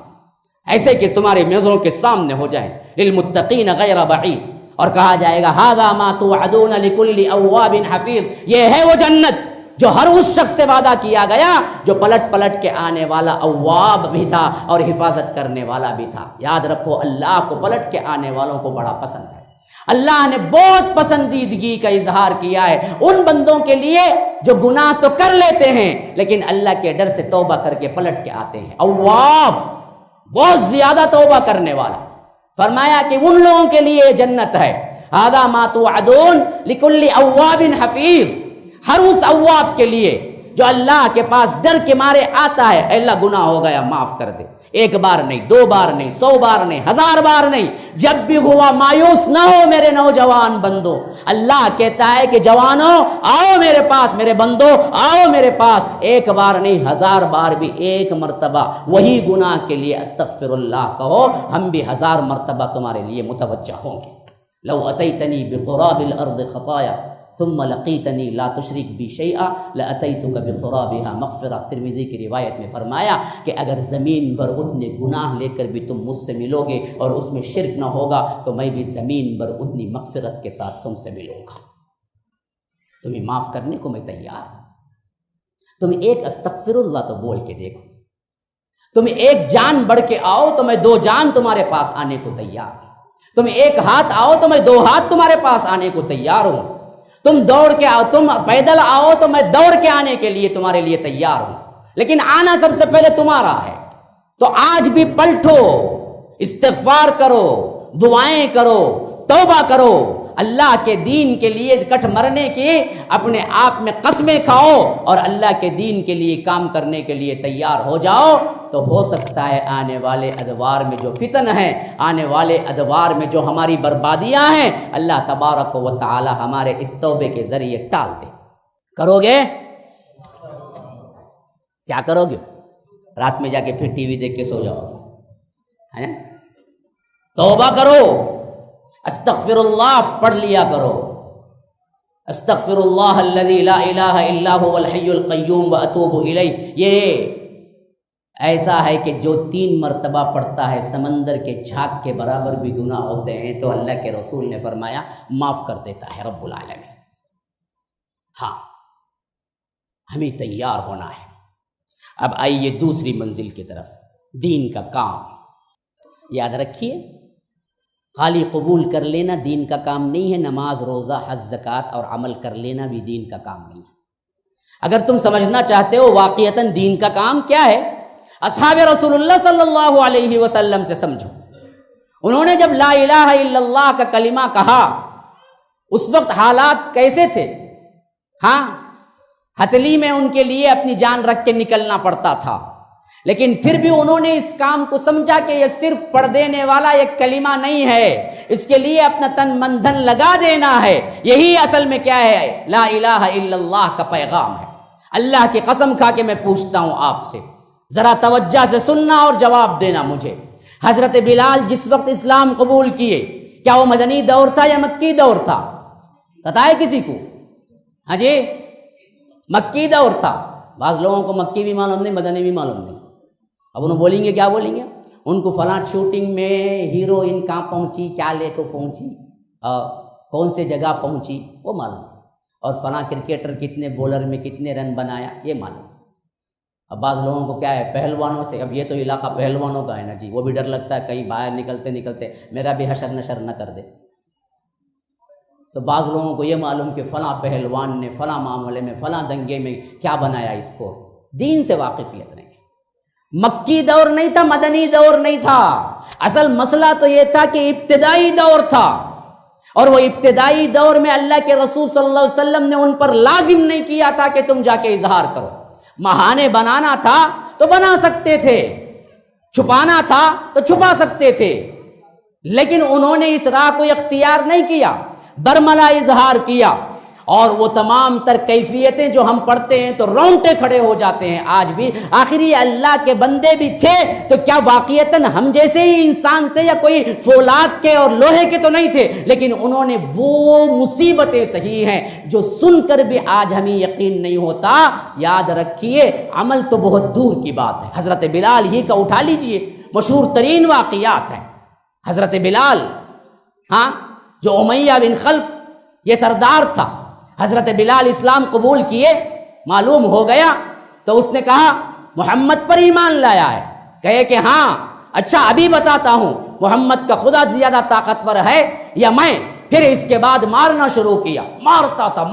ایسے کہ تمہارے نظروں کے سامنے ہو جائیں، للمتقین غیر بعید۔ اور کہا جائے گا ھذا ما توعدون لکل اواب حفیظ، یہ ہے وہ جنت جو ہر اس شخص سے وعدہ کیا گیا جو پلٹ کے آنے والا اواب بھی تھا اور حفاظت کرنے والا بھی تھا۔ یاد رکھو اللہ کو پلٹ کے آنے والوں کو بڑا پسند ہے۔ اللہ نے بہت پسندیدگی کا اظہار کیا ہے ان بندوں کے لیے جو گناہ تو کر لیتے ہیں لیکن اللہ کے ڈر سے توبہ کر کے پلٹ کے آتے ہیں۔ اواب، بہت زیادہ توبہ کرنے والا، فرمایا کہ ان لوگوں کے لیے جنت ہے۔ ھذا ما توعدون لکل اواب حفیظ، ہر اس اواب کے لیے جو اللہ کے پاس ڈر کے مارے آتا ہے، اے اللہ گناہ ہو گیا معاف کر دے، ایک بار نہیں، دو بار نہیں، 100 بار نہیں، 1000 بار نہیں، جب بھی ہوا مایوس نہ ہو میرے نوجوان بندو۔ اللہ کہتا ہے کہ جوانوں آؤ میرے پاس، میرے بندو آؤ میرے پاس، ایک بار نہیں 1000 بار بھی، ایک مرتبہ وہی گناہ کے لیے استغفر اللہ کہو، ہم بھی 1000 مرتبہ تمہارے لیے متوجہ ہوں گے۔ لو اتیتنی بقراب الارض خطایا ثم لقیتنی لا تشرک بی شیئا لاتیتک بقرابها مغفرہ۔ ترمذی کی روایت میں فرمایا کہ اگر زمین پر اتنے گناہ لے کر بھی تم مجھ سے ملو گے اور اس میں شرک نہ ہوگا تو میں بھی زمین پر اتنی مغفرت کے ساتھ تم سے ملوں گا، تمہیں معاف کرنے کو میں تیار ہوں۔ تم ایک استغفر اللہ تو بول کے دیکھو، تم ایک جان بڑھ کے آؤ تو میں 2 جان تمہارے پاس آنے کو تیار ہوں، تم ایک ہاتھ آؤ تو میں 2 ہاتھ تمہارے پاس آنے کو تیار ہوں، تم دوڑ کے آؤ، تم پیدل آؤ تو میں دوڑ کے آنے کے لیے تمہارے لیے تیار ہوں، لیکن آنا سب سے پہلے تمہارا ہے۔ تو آج بھی پلٹو، استغفار کرو، دعائیں کرو، توبہ کرو، اللہ کے دین کے لیے کٹ مرنے کی اپنے آپ میں قسمیں کھاؤ اور اللہ کے دین کے لیے کام کرنے کے لیے تیار ہو جاؤ، تو ہو سکتا ہے آنے والے ادوار میں جو فتن ہیں، آنے والے ادوار میں جو ہماری بربادیاں ہیں، اللہ تبارک و تعالی ہمارے اس توبے کے ذریعے ٹال دے۔ کرو گے؟ کیا کرو گے؟ رات میں جا کے پھر ٹی وی دیکھ کے سو جاؤ گے؟ توبہ کرو، استغفر اللہ پڑھ لیا کرو، استغفر اللہ الذی لا الہ الا هو الحی القیوم واتوب الیہ۔ یہ ایسا ہے کہ جو 3 مرتبہ پڑھتا ہے سمندر کے جھاگ کے برابر بھی گناہ ہوتے ہیں تو اللہ کے رسول نے فرمایا معاف کر دیتا ہے رب العالمین۔ ہاں، ہمیں تیار ہونا ہے۔ اب آئیے دوسری منزل کی طرف، دین کا کام۔ یاد رکھیے، خالی قبول کر لینا دین کا کام نہیں ہے، نماز، روزہ، حج، زکوٰۃ اور عمل کر لینا بھی دین کا کام نہیں ہے۔ اگر تم سمجھنا چاہتے ہو واقعتاً دین کا کام کیا ہے، اصحاب رسول اللہ صلی اللہ علیہ وسلم سے سمجھو۔ انہوں نے جب لا الہ الا اللہ کا کلمہ کہا اس وقت حالات کیسے تھے؟ ہاں، ہتھیلی میں ان کے لیے اپنی جان رکھ کے نکلنا پڑتا تھا، لیکن پھر بھی انہوں نے اس کام کو سمجھا کہ یہ صرف پڑھ دینے والا ایک کلمہ نہیں ہے، اس کے لیے اپنا تن من دھن لگا دینا ہے۔ یہی اصل میں کیا ہے؟ لا الہ الا اللہ کا پیغام ہے۔ اللہ کی قسم کھا کے میں پوچھتا ہوں آپ سے، ذرا توجہ سے سننا اور جواب دینا مجھے۔ حضرت بلال جس وقت اسلام قبول کیے، کیا وہ مدنی دور تھا یا مکی دور تھا؟ بتائے کسی کو؟ ہاں جی، مکی دور تھا۔ بعض لوگوں کو مکی بھی معلوم نہیں، مدنی بھی معلوم نہیں۔ اب انہوں بولیں گے، کیا بولیں گے؟ ان کو فلاں شوٹنگ میں ہیروئن کہاں پہنچی، کیا لے کو پہنچی، کون سے جگہ پہنچی، وہ معلوم، اور فلاں کرکٹر کتنے بولر میں کتنے رن بنایا، یہ معلوم۔ اب بعض لوگوں کو کیا ہے، پہلوانوں سے، اب یہ تو علاقہ پہلوانوں کا ہے نا جی، وہ بھی ڈر لگتا ہے کہیں باہر نکلتے میرا بھی حشر نشر نہ کر دے۔ تو بعض لوگوں کو یہ معلوم کہ فلاں پہلوان نے فلاں معاملے میں فلاں دنگے میں کیا بنایا اسکور، دین سے واقفیت نہیں۔ مکی دور نہیں تھا، مدنی دور نہیں تھا، اصل مسئلہ تو یہ تھا کہ ابتدائی دور تھا، اور وہ ابتدائی دور میں اللہ کے رسول صلی اللہ علیہ وسلم نے ان پر لازم نہیں کیا تھا کہ تم جا کے اظہار کرو۔ بہانے بنانا تھا تو بنا سکتے تھے، چھپانا تھا تو چھپا سکتے تھے، لیکن انہوں نے اس راہ کو اختیار نہیں کیا، برملا اظہار کیا۔ اور وہ تمام تر کیفیتیں جو ہم پڑھتے ہیں تو رونگٹے کھڑے ہو جاتے ہیں آج بھی۔ آخر یہ اللہ کے بندے بھی تھے تو کیا واقعتاً ہم جیسے ہی انسان تھے، یا کوئی فولاد کے اور لوہے کے تو نہیں تھے، لیکن انہوں نے وہ مصیبتیں سہی ہیں جو سن کر بھی آج ہمیں یقین نہیں ہوتا۔ یاد رکھیے، عمل تو بہت دور کی بات ہے۔ حضرت بلال ہی کا اٹھا لیجئے، مشہور ترین واقعات ہیں۔ حضرت بلال، ہاں، جو امیہ بن خلف یہ سردار تھا، حضرت بلال اسلام قبول کیے، معلوم ہو گیا تو اس نے کہا محمد پر ایمان لایا ہے؟ کہے کہ ہاں۔ اچھا ابھی بتاتا ہوں محمد کا خدا زیادہ طاقتور ہے یا میں؟ پھر اس کے بعد مارنا شروع کیا، مارتا تھا،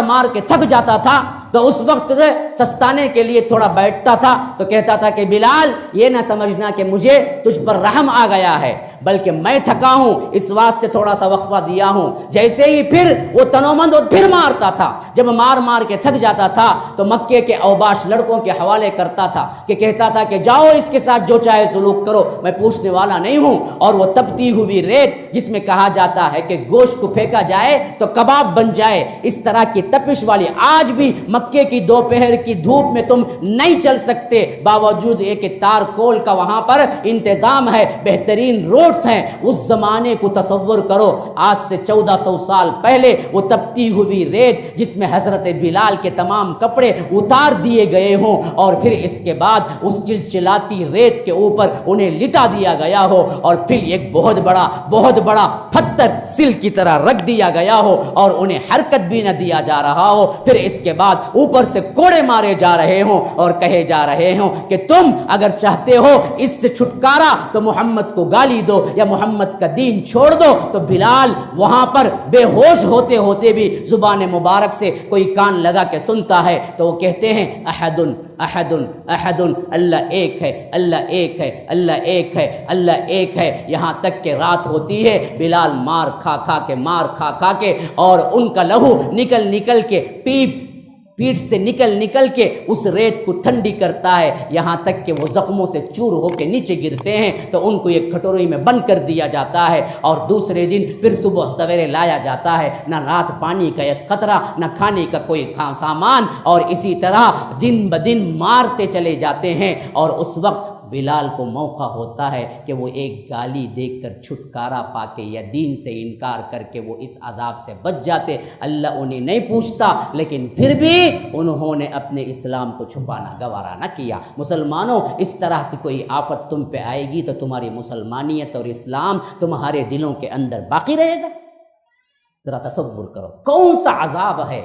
مار کے تھک جاتا تھا تو اس وقت سستانے کے لیے تھوڑا بیٹھتا تھا تو کہتا تھا کہ بلال یہ نہ سمجھنا کہ مجھے تجھ پر رحم آ گیا ہے، بلکہ میں تھکا ہوں، اس واسطے تھوڑا سا وقفہ دیا ہوں۔ جیسے ہی پھر وہ تنومند اور پھر مارتا تھا، جب مار کے تھک جاتا تھا تو مکے کے اوباش لڑکوں کے حوالے کرتا تھا کہ کہتا تھا کہ جاؤ اس کے ساتھ جو چاہے سلوک کرو، میں پوچھنے والا نہیں ہوں۔ اور وہ تپتی ہوئی ریت جس میں کہا جاتا ہے کہ گوشت کو پھینکا جائے تو کباب بن جائے، اس طرح کی تپش والی، آج بھی مکے کی دوپہر کی دھوپ میں تم نہیں چل سکتے، باوجود ایک تار کول کا وہاں پر انتظام ہے، بہترین روڈز ہیں۔ اس زمانے کو تصور کرو، آج سے 1400 سال پہلے وہ تپتی ہوئی ریت جس میں حضرت بلال کے تمام کپڑے اتار دیے گئے ہوں، اور پھر اس کے بعد اس چلچلاتی ریت کے اوپر انہیں لٹا دیا گیا ہو، اور پھر ایک بہت بڑا پتھر سل کی طرح رکھ دیا گیا ہو اور انہیں حرکت بھی نہ دیا جا رہا ہو، پھر اس کے بعد اوپر سے کوڑے مارے جا رہے ہوں اور کہے جا رہے ہوں کہ تم اگر چاہتے ہو اس سے چھٹکارا تو محمد کو گالی دو یا محمد کا دین چھوڑ دو۔ تو بلال وہاں پر بے ہوش ہوتے ہوتے بھی زبان مبارک سے کوئی کان لگا کے سنتا ہے تو وہ کہتے ہیں احد احد احد، اللہ ایک ہے، اللہ ایک ہے، اللہ ایک ہے، اللہ ایک ہے، یہاں تک کہ رات ہوتی ہے، بلال مار کھا کے اور ان کا لہو نکل کے پیٹ سے نکل کے اس ریت کو ٹھنڈی کرتا ہے، یہاں تک کہ وہ زخموں سے چور ہو کے نیچے گرتے ہیں تو ان کو ایک کٹوری میں بند کر دیا جاتا ہے، اور دوسرے دن پھر صبح سویرے لایا جاتا ہے، نہ رات پانی کا ایک قطرہ، نہ کھانے کا کوئی سامان، اور اسی طرح دن بدن مارتے چلے جاتے ہیں۔ اور اس وقت بلال کو موقع ہوتا ہے کہ وہ ایک گالی دیکھ کر چھٹکارا پا کے یا دین سے انکار کر کے وہ اس عذاب سے بچ جاتے۔ اللہ انہیں نہیں پوچھتا، لیکن پھر بھی انہوں نے اپنے اسلام کو چھپانا گوارا نہ کیا۔ مسلمانوں، اس طرح کی کوئی آفت تم پہ آئے گی تو تمہاری مسلمانیت اور اسلام تمہارے دلوں کے اندر باقی رہے گا؟ ذرا تصور کرو، کون سا عذاب ہے،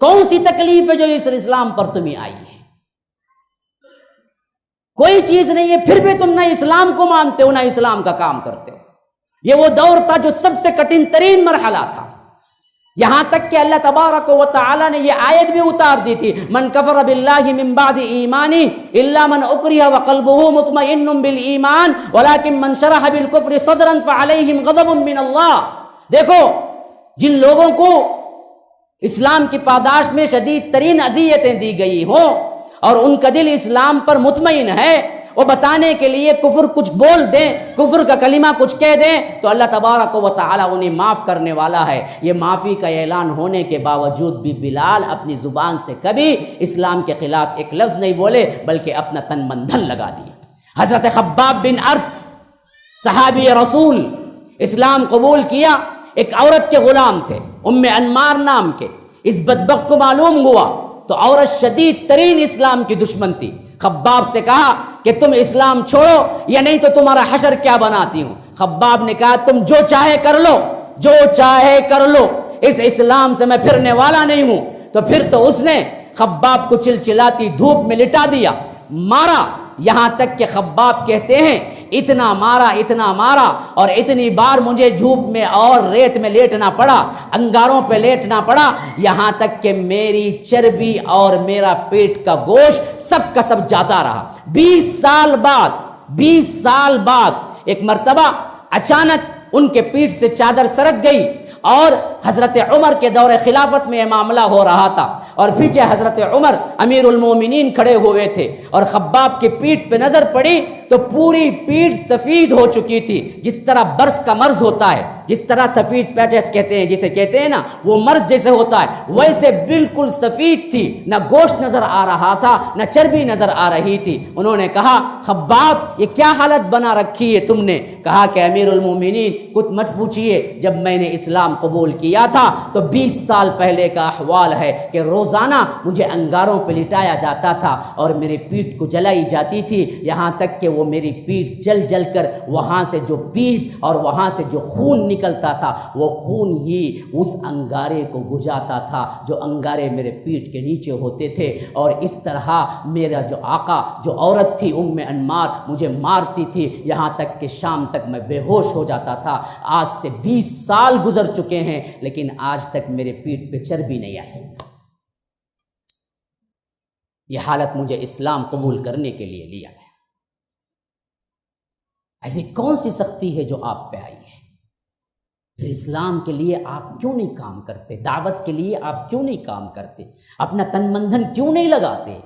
کون سی تکلیف ہے جو اس اسلام پر تمہیں آئی ہے؟ کوئی چیز نہیں ہے، پھر بھی تم نہ اسلام کو مانتے ہو نہ اسلام کا کام کرتے ہو۔ یہ وہ دور تھا جو سب سے کٹھن ترین مرحلہ تھا، یہاں تک کہ اللہ تبارک و تعالی نے یہ آیت بھی اتار دی تھی، من کفر باللہ من بعد ایمانہ الا من اکرہ وقلبہ مطمئن بالایمان ولکن من شرح بالکفر صدرا فعلیہم غضب من اللہ۔ دیکھو، جن لوگوں کو اسلام کی پاداش میں شدید ترین اذیتیں دی گئی ہوں اور ان کا دل اسلام پر مطمئن ہے، وہ بتانے کے لیے کفر کچھ بول دیں، کفر کا کلمہ کچھ کہہ دیں تو اللہ تبارک و تعالی انہیں معاف کرنے والا ہے۔ یہ معافی کا اعلان ہونے کے باوجود بھی بلال اپنی زبان سے کبھی اسلام کے خلاف ایک لفظ نہیں بولے، بلکہ اپنا تن من دھن لگا دیا۔ حضرت خباب بن ارت صحابی رسول، اسلام قبول کیا، ایک عورت کے غلام تھے ام انمار نام کے۔ اس بدبخت کو معلوم ہوا تو عورت شدید ترین اسلام کی دشمن تھی۔ خباب سے کہا کہ تم اسلام چھوڑو یا نہیں تو تمہارا حشر کیا بناتی ہوں۔ خباب نے کہا تم جو چاہے کر لو، جو چاہے کر لو، اس اسلام سے میں پھرنے والا نہیں ہوں۔ تو پھر تو اس نے خباب کو چلچلاتی دھوپ میں لٹا دیا، مارا، یہاں تک کہ خباب کہتے ہیں اتنا مارا اور اتنی بار مجھے دھوپ میں اور ریت میں لیٹنا پڑا، انگاروں پہ لیٹنا پڑا، یہاں تک کہ میری چربی اور میرا پیٹ کا گوشت سب کا سب جاتا رہا۔ 20 سال بعد ایک مرتبہ اچانک ان کے پیٹ سے چادر سرک گئی، اور حضرت عمر کے دور خلافت میں یہ معاملہ ہو رہا تھا، اور پیچھے حضرت عمر امیر المومنین کھڑے ہوئے تھے، اور خباب کی پیٹھ پہ نظر پڑی تو پوری پیٹھ سفید ہو چکی تھی، جس طرح برس کا مرض ہوتا ہے، جس طرح سفید پیچس کہتے ہیں، جسے کہتے ہیں نا وہ مرض جیسے ہوتا ہے، ویسے بالکل سفید تھی، نہ گوشت نظر آ رہا تھا نہ چربی نظر آ رہی تھی۔ انہوں نے کہا خباب یہ کیا حالت بنا رکھی ہے تم نے؟ کہا کہ امیر المومنین کچھ مت پوچھئے، جب میں نے اسلام قبول کیا تھا تو 20 سال پہلے کا احوال ہے کہ روزانہ مجھے انگاروں پہ لٹایا جاتا تھا اور میری پیٹھ کو جلائی جاتی تھی، یہاں تک کہ وہ میری پیٹھ جل کر وہاں سے جو پیپ اور وہاں سے جو خون نکلتا تھا وہ خون ہی اس انگارے کو بجھاتا تھا جو انگارے میرے پیٹھ کے نیچے ہوتے تھے، اور اس طرح میرا جو آقا جو عورت تھی ام انمار مجھے مارتی تھی، یہاں تک کہ شام تک میں بے ہوش ہو جاتا تھا۔ آج سے 20 سال گزر چکے ہیں لیکن آج تک میرے پیٹھ پہ چربی نہیں آئی۔ یہ حالت مجھے اسلام قبول کرنے کے لیے لیا ہے۔ ایسی کون سی سختی ہے جو آپ پہ آئی ہے؟ پھر اسلام کے لیے آپ کیوں نہیں کام کرتے؟ دعوت کے لیے آپ کیوں نہیں کام کرتے؟ اپنا تن من دھن کیوں نہیں لگاتے؟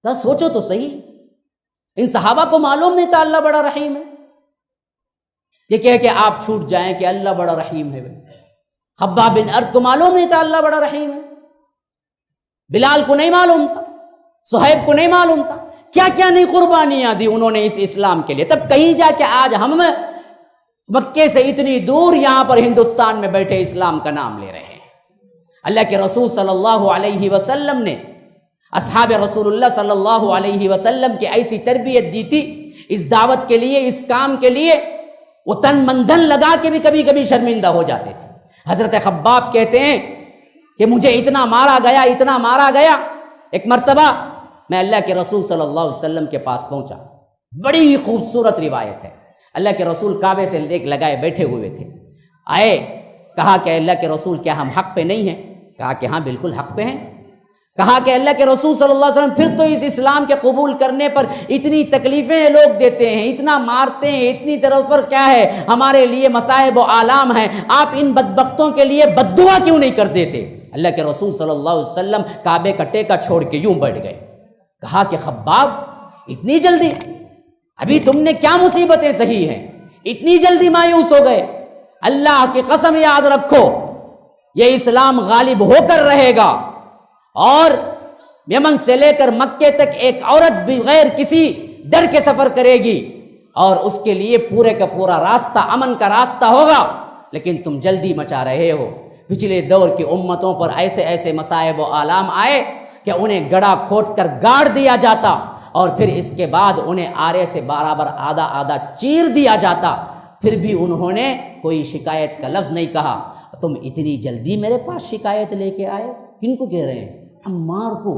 تو سوچو تو صحیح، ان صحابہ کو معلوم نہیں تھا اللہ بڑا رحیم ہے؟ یہ کہہ کہ آپ چھوٹ جائیں کہ اللہ بڑا رحیم ہے۔ خباب بن ارت کو معلوم نہیں تھا اللہ بڑا رحیم ہے، بلال کو نہیں معلوم تھا، صہیب کو نہیں معلوم تھا، کیا کیا نہیں قربانیاں دی انہوں نے اس اسلام کے لیے۔ تب کہیں جا کے آج ہم مکے سے اتنی دور یہاں پر ہندوستان میں بیٹھے اسلام کا نام لے رہے ہیں۔ اللہ کے رسول صلی اللہ علیہ وسلم نے اصحاب رسول اللہ صلی اللہ علیہ وسلم کی ایسی تربیت دی تھی، اس دعوت کے لیے، اس کام کے لیے وہ تن من دھن لگا کے بھی کبھی کبھی شرمندہ ہو جاتے تھے۔ حضرت خباب کہتے ہیں کہ مجھے اتنا مارا گیا، ایک مرتبہ میں اللہ کے رسول صلی اللہ علیہ وسلم کے پاس پہنچا، بڑی ہی خوبصورت روایت ہے، اللہ کے رسول کعبے سے دیکھ لگائے بیٹھے ہوئے تھے، آئے، کہا کہ اللہ کے رسول کیا ہم حق پہ نہیں ہیں؟ کہا کہ ہاں بالکل حق پہ ہیں۔ کہا کہ اللہ کے رسول صلی اللہ علیہ وسلم پھر تو اس اسلام کے قبول کرنے پر اتنی تکلیفیں لوگ دیتے ہیں، اتنا مارتے ہیں، اتنی طرف پر کیا ہے، ہمارے لیے مصائب و آلام ہیں، آپ ان بدبختوں کے لیے بد دعا کیوں نہیں کر دیتے؟ اللہ کے رسول صلی اللہ علیہ وسلم کعبے کا ٹیکا چھوڑ کے یوں بیٹھ گئے۔ کہا کہ خباب اتنی جلدی، ابھی تم نے کیا مصیبتیں سہی ہیں، اتنی جلدی مایوس ہو گئے؟ اللہ کی قسم یاد رکھو، یہ اسلام غالب ہو کر رہے گا، اور یمن سے لے کر مکے تک ایک عورت بغیر کسی ڈر کے سفر کرے گی، اور اس کے لیے پورے کا پورا راستہ امن کا راستہ ہوگا، لیکن تم جلدی مچا رہے ہو۔ پچھلے دور کی امتوں پر ایسے ایسے مصائب و آلام آئے کہ انہیں گڑا کھود کر گاڑ دیا جاتا، اور پھر اس کے بعد انہیں آرے سے برابر آدھا آدھا چیر دیا جاتا، پھر بھی انہوں نے کوئی شکایت کا لفظ نہیں کہا۔ تم اتنی جلدی میرے پاس شکایت لے کے آئے؟ کن کو کہہ رہے ہیں؟ عمار کو۔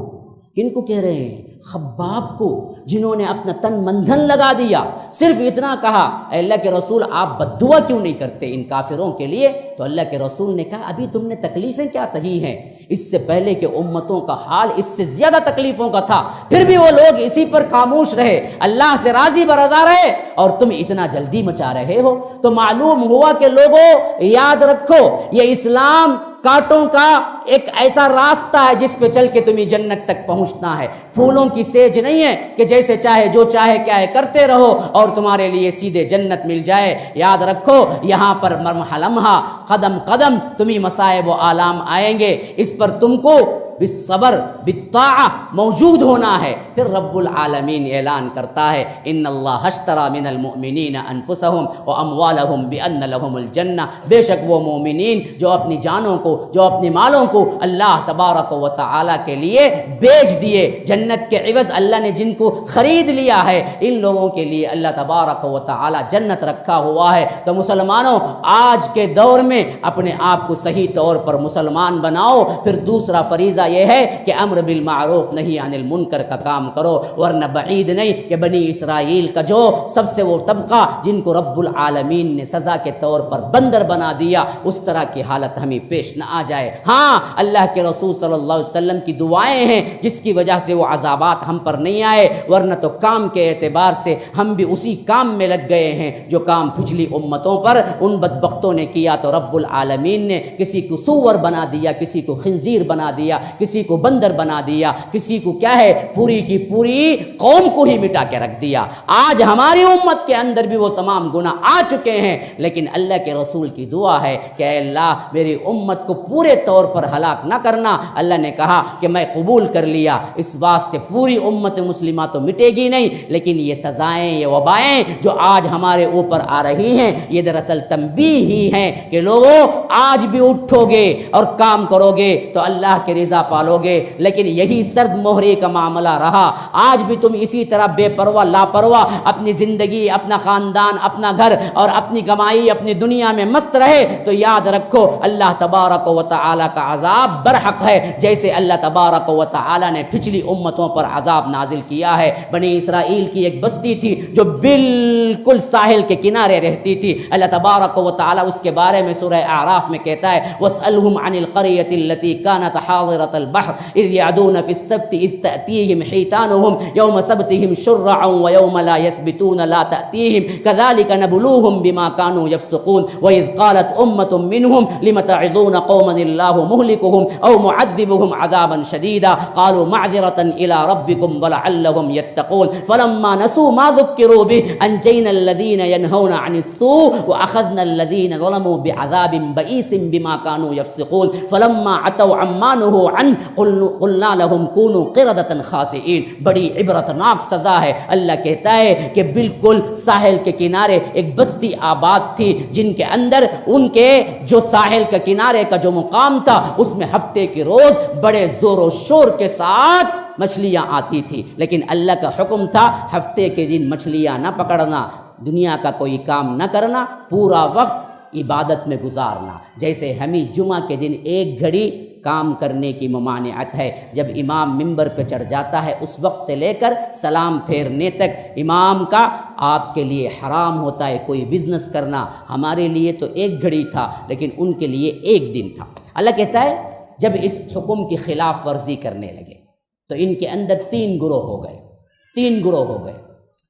کن کو کہہ رہے ہیں؟ خباب کو، جنہوں نے اپنا تن من دھن لگا دیا، صرف اتنا کہا اے اللہ کے رسول آپ بد دعا کیوں نہیں کرتے ان کافروں کے لیے؟ تو اللہ کے رسول نے کہا ابھی تم نے تکلیفیں کیا سہی ہیں، اس سے پہلے کے امتوں کا حال اس سے زیادہ تکلیفوں کا تھا، پھر بھی وہ لوگ اسی پر خاموش رہے، اللہ سے راضی برضا رہے، اور تم اتنا جلدی مچا رہے ہو۔ تو معلوم ہوا کہ لوگوں یاد رکھو، یہ اسلام کانٹوں کا ایک ایسا راستہ ہے جس پہ چل کے تمہیں جنت تک پہنچنا ہے، پھولوں کی سیج نہیں ہے کہ جیسے چاہے جو چاہے کیا ہے کرتے رہو اور تمہارے لیے سیدھے جنت مل جائے۔ یاد رکھو یہاں پر مرحلہ لمحہ قدم قدم تمہیں مصائب و آلام آئیں گے، اس پر تم کو بالصبر بالطاعہ موجود ہونا ہے۔ پھر رب العالمین اعلان کرتا ہے ان اللہ اشتری من المؤمنین انفسهم واموالهم بان لهم الجنہ، بے شک وہ مومنین جو اپنی جانوں کو، جو اپنی مالوں کو اللہ تبارک و تعالی کے لیے بیچ دیے، جنت کے عوض اللہ نے جن کو خرید لیا ہے، ان لوگوں کے لیے اللہ تبارک و تعالی جنت رکھا ہوا ہے۔ تو مسلمانوں آج کے دور میں اپنے آپ کو صحیح طور پر مسلمان بناؤ۔ پھر دوسرا فریضہ یہ ہے کہ امر بالمعروف نہی عن المنکر کا کام کرو، ورنہ بعید نہیں کہ بنی اسرائیل کا جو سب سے وہ طبقہ جن کو رب العالمین نے سزا کے طور پر بندر بنا دیا، اس طرح کی حالت ہمیں پیش نہ آ جائے۔ ہاں اللہ کے رسول صلی اللہ علیہ وسلم کی دعائیں ہیں جس کی وجہ سے وہ عذابات ہم پر نہیں آئے، ورنہ تو کام کے اعتبار سے ہم بھی اسی کام میں لگ گئے ہیں جو کام پچھلی امتوں پر ان بدبختوں نے کیا۔ تو رب العالمین نے کسی کو سور بنا دیا، کسی کو خنزیر بنا دیا، کسی کو بندر بنا دیا، کسی کو کیا ہے پوری کی پوری قوم کو ہی مٹا کے رکھ دیا۔ آج ہماری امت کے اندر بھی وہ تمام گناہ آ چکے ہیں، لیکن اللہ کے رسول کی دعا ہے کہ اے اللہ میری امت کو پورے طور پر ہلاک نہ کرنا۔ اللہ نے کہا کہ میں قبول کر لیا، اس واسطے پوری امت مسلمہ تو مٹے گی نہیں، لیکن یہ سزائیں، یہ وبائیں جو آج ہمارے اوپر آ رہی ہیں یہ دراصل تنبیہ ہی ہیں کہ لوگوں آج بھی اٹھو گے اور کام کرو گے تو اللہ کی رضا پالو گے، لیکن یہی سرد مہرے کا معاملہ رہا۔ آج بھی تم اسی طرح بے پرواہ لاپرواہ اپنی زندگی، اپنا خاندان، اپنا گھر اور اپنی کمائی، اپنی دنیا میں مست رہے تو یاد رکھو اللہ تبارک و تعالی کا عذاب برحق ہے، جیسے اللہ تبارک و تعالی نے پچھلی امتوں پر عذاب نازل کیا ہے۔ بنی اسرائیل کی ایک بستی تھی جو بالکل ساحل کے کنارے رہتی تھی، اللہ تبارک و تعالی اس کے بارے میں سورہ اعراف میں کہتا ہے وَاسْأَلْهُمْ عَنِ الْقَرْيَةِ الَّتِي كَانَتْ حَاضِرَةَ الْبَحْرِ إِذْ يَعْدُونَ فِي السَّبْتِ إِذْ تَأْتِيهِمْ حِيتَانُهُمْ يَوْمَ سَبْتِهِمْ شُرَّعًا وَيَوْمَ لَا يَسْبِتُونَ لَا تَأْتِيهِمْ كَذَلِكَ نَبْلُوهُمْ بِمَا كَانُوا يَفْسُقُونَ وَإِذْ قَالَتْ أُمَّةٌ مِّنْهُمْ لِمَ تَعِظُونَ قَوْمًا اللَّهُ مُهْلِكُهُمْ أَوْ مُعَذِّبُهُمْ عَذَابًا شَدِيدًا قَالُوا مَعْذِرَةً إِلَىٰ رَبِّكُمْ وَلَعَلَّهُمْ يَتَّقُونَ فَلَمَّا نَسُوا مَا ذُكِّرُوا بِهِ أَنجَيْنَا الَّذِينَ يَنْهَوْنَ عَنِ السُّوءِ وَأَخَذْنَا الَّذِينَ ظَلَمُوا بِعَذَابٍ بَئِيسٍ بِمَا كَانُوا يَفْسِقُونَ فَلَمَّا عَتَوْا عَمَّا نُهُوا عَنْهُ قُلْنَا لَهُمْ كُونُوا قِرَدَةً خَاسِئِينَ۔ بڑی عبرتناک سزا ہے۔ اللہ کہتا ہے کہ بالکل ساحل کے کنارے ایک بستی آباد تھی جن کے اندر ان کے جو ساحل کے کنارے کا جو مقام تھا اس میں ہفتے کے روز بڑے زور و شور کے ساتھ مچھلیاں آتی تھی، لیکن اللہ کا حکم تھا ہفتے کے دن مچھلیاں نہ پکڑنا، دنیا کا کوئی کام نہ کرنا، پورا وقت عبادت میں گزارنا۔ جیسے ہمیں جمعہ کے دن ایک گھڑی کام کرنے کی ممانعت ہے، جب امام ممبر پہ چڑھ جاتا ہے اس وقت سے لے کر سلام پھیرنے تک امام کا آپ کے لیے حرام ہوتا ہے کوئی بزنس کرنا۔ ہمارے لیے تو ایک گھڑی تھا لیکن ان کے لیے ایک دن تھا۔ اللہ کہتا ہے جب اس حکم کی خلاف ورزی کرنے لگے تو ان کے اندر تین گروہ ہو گئے۔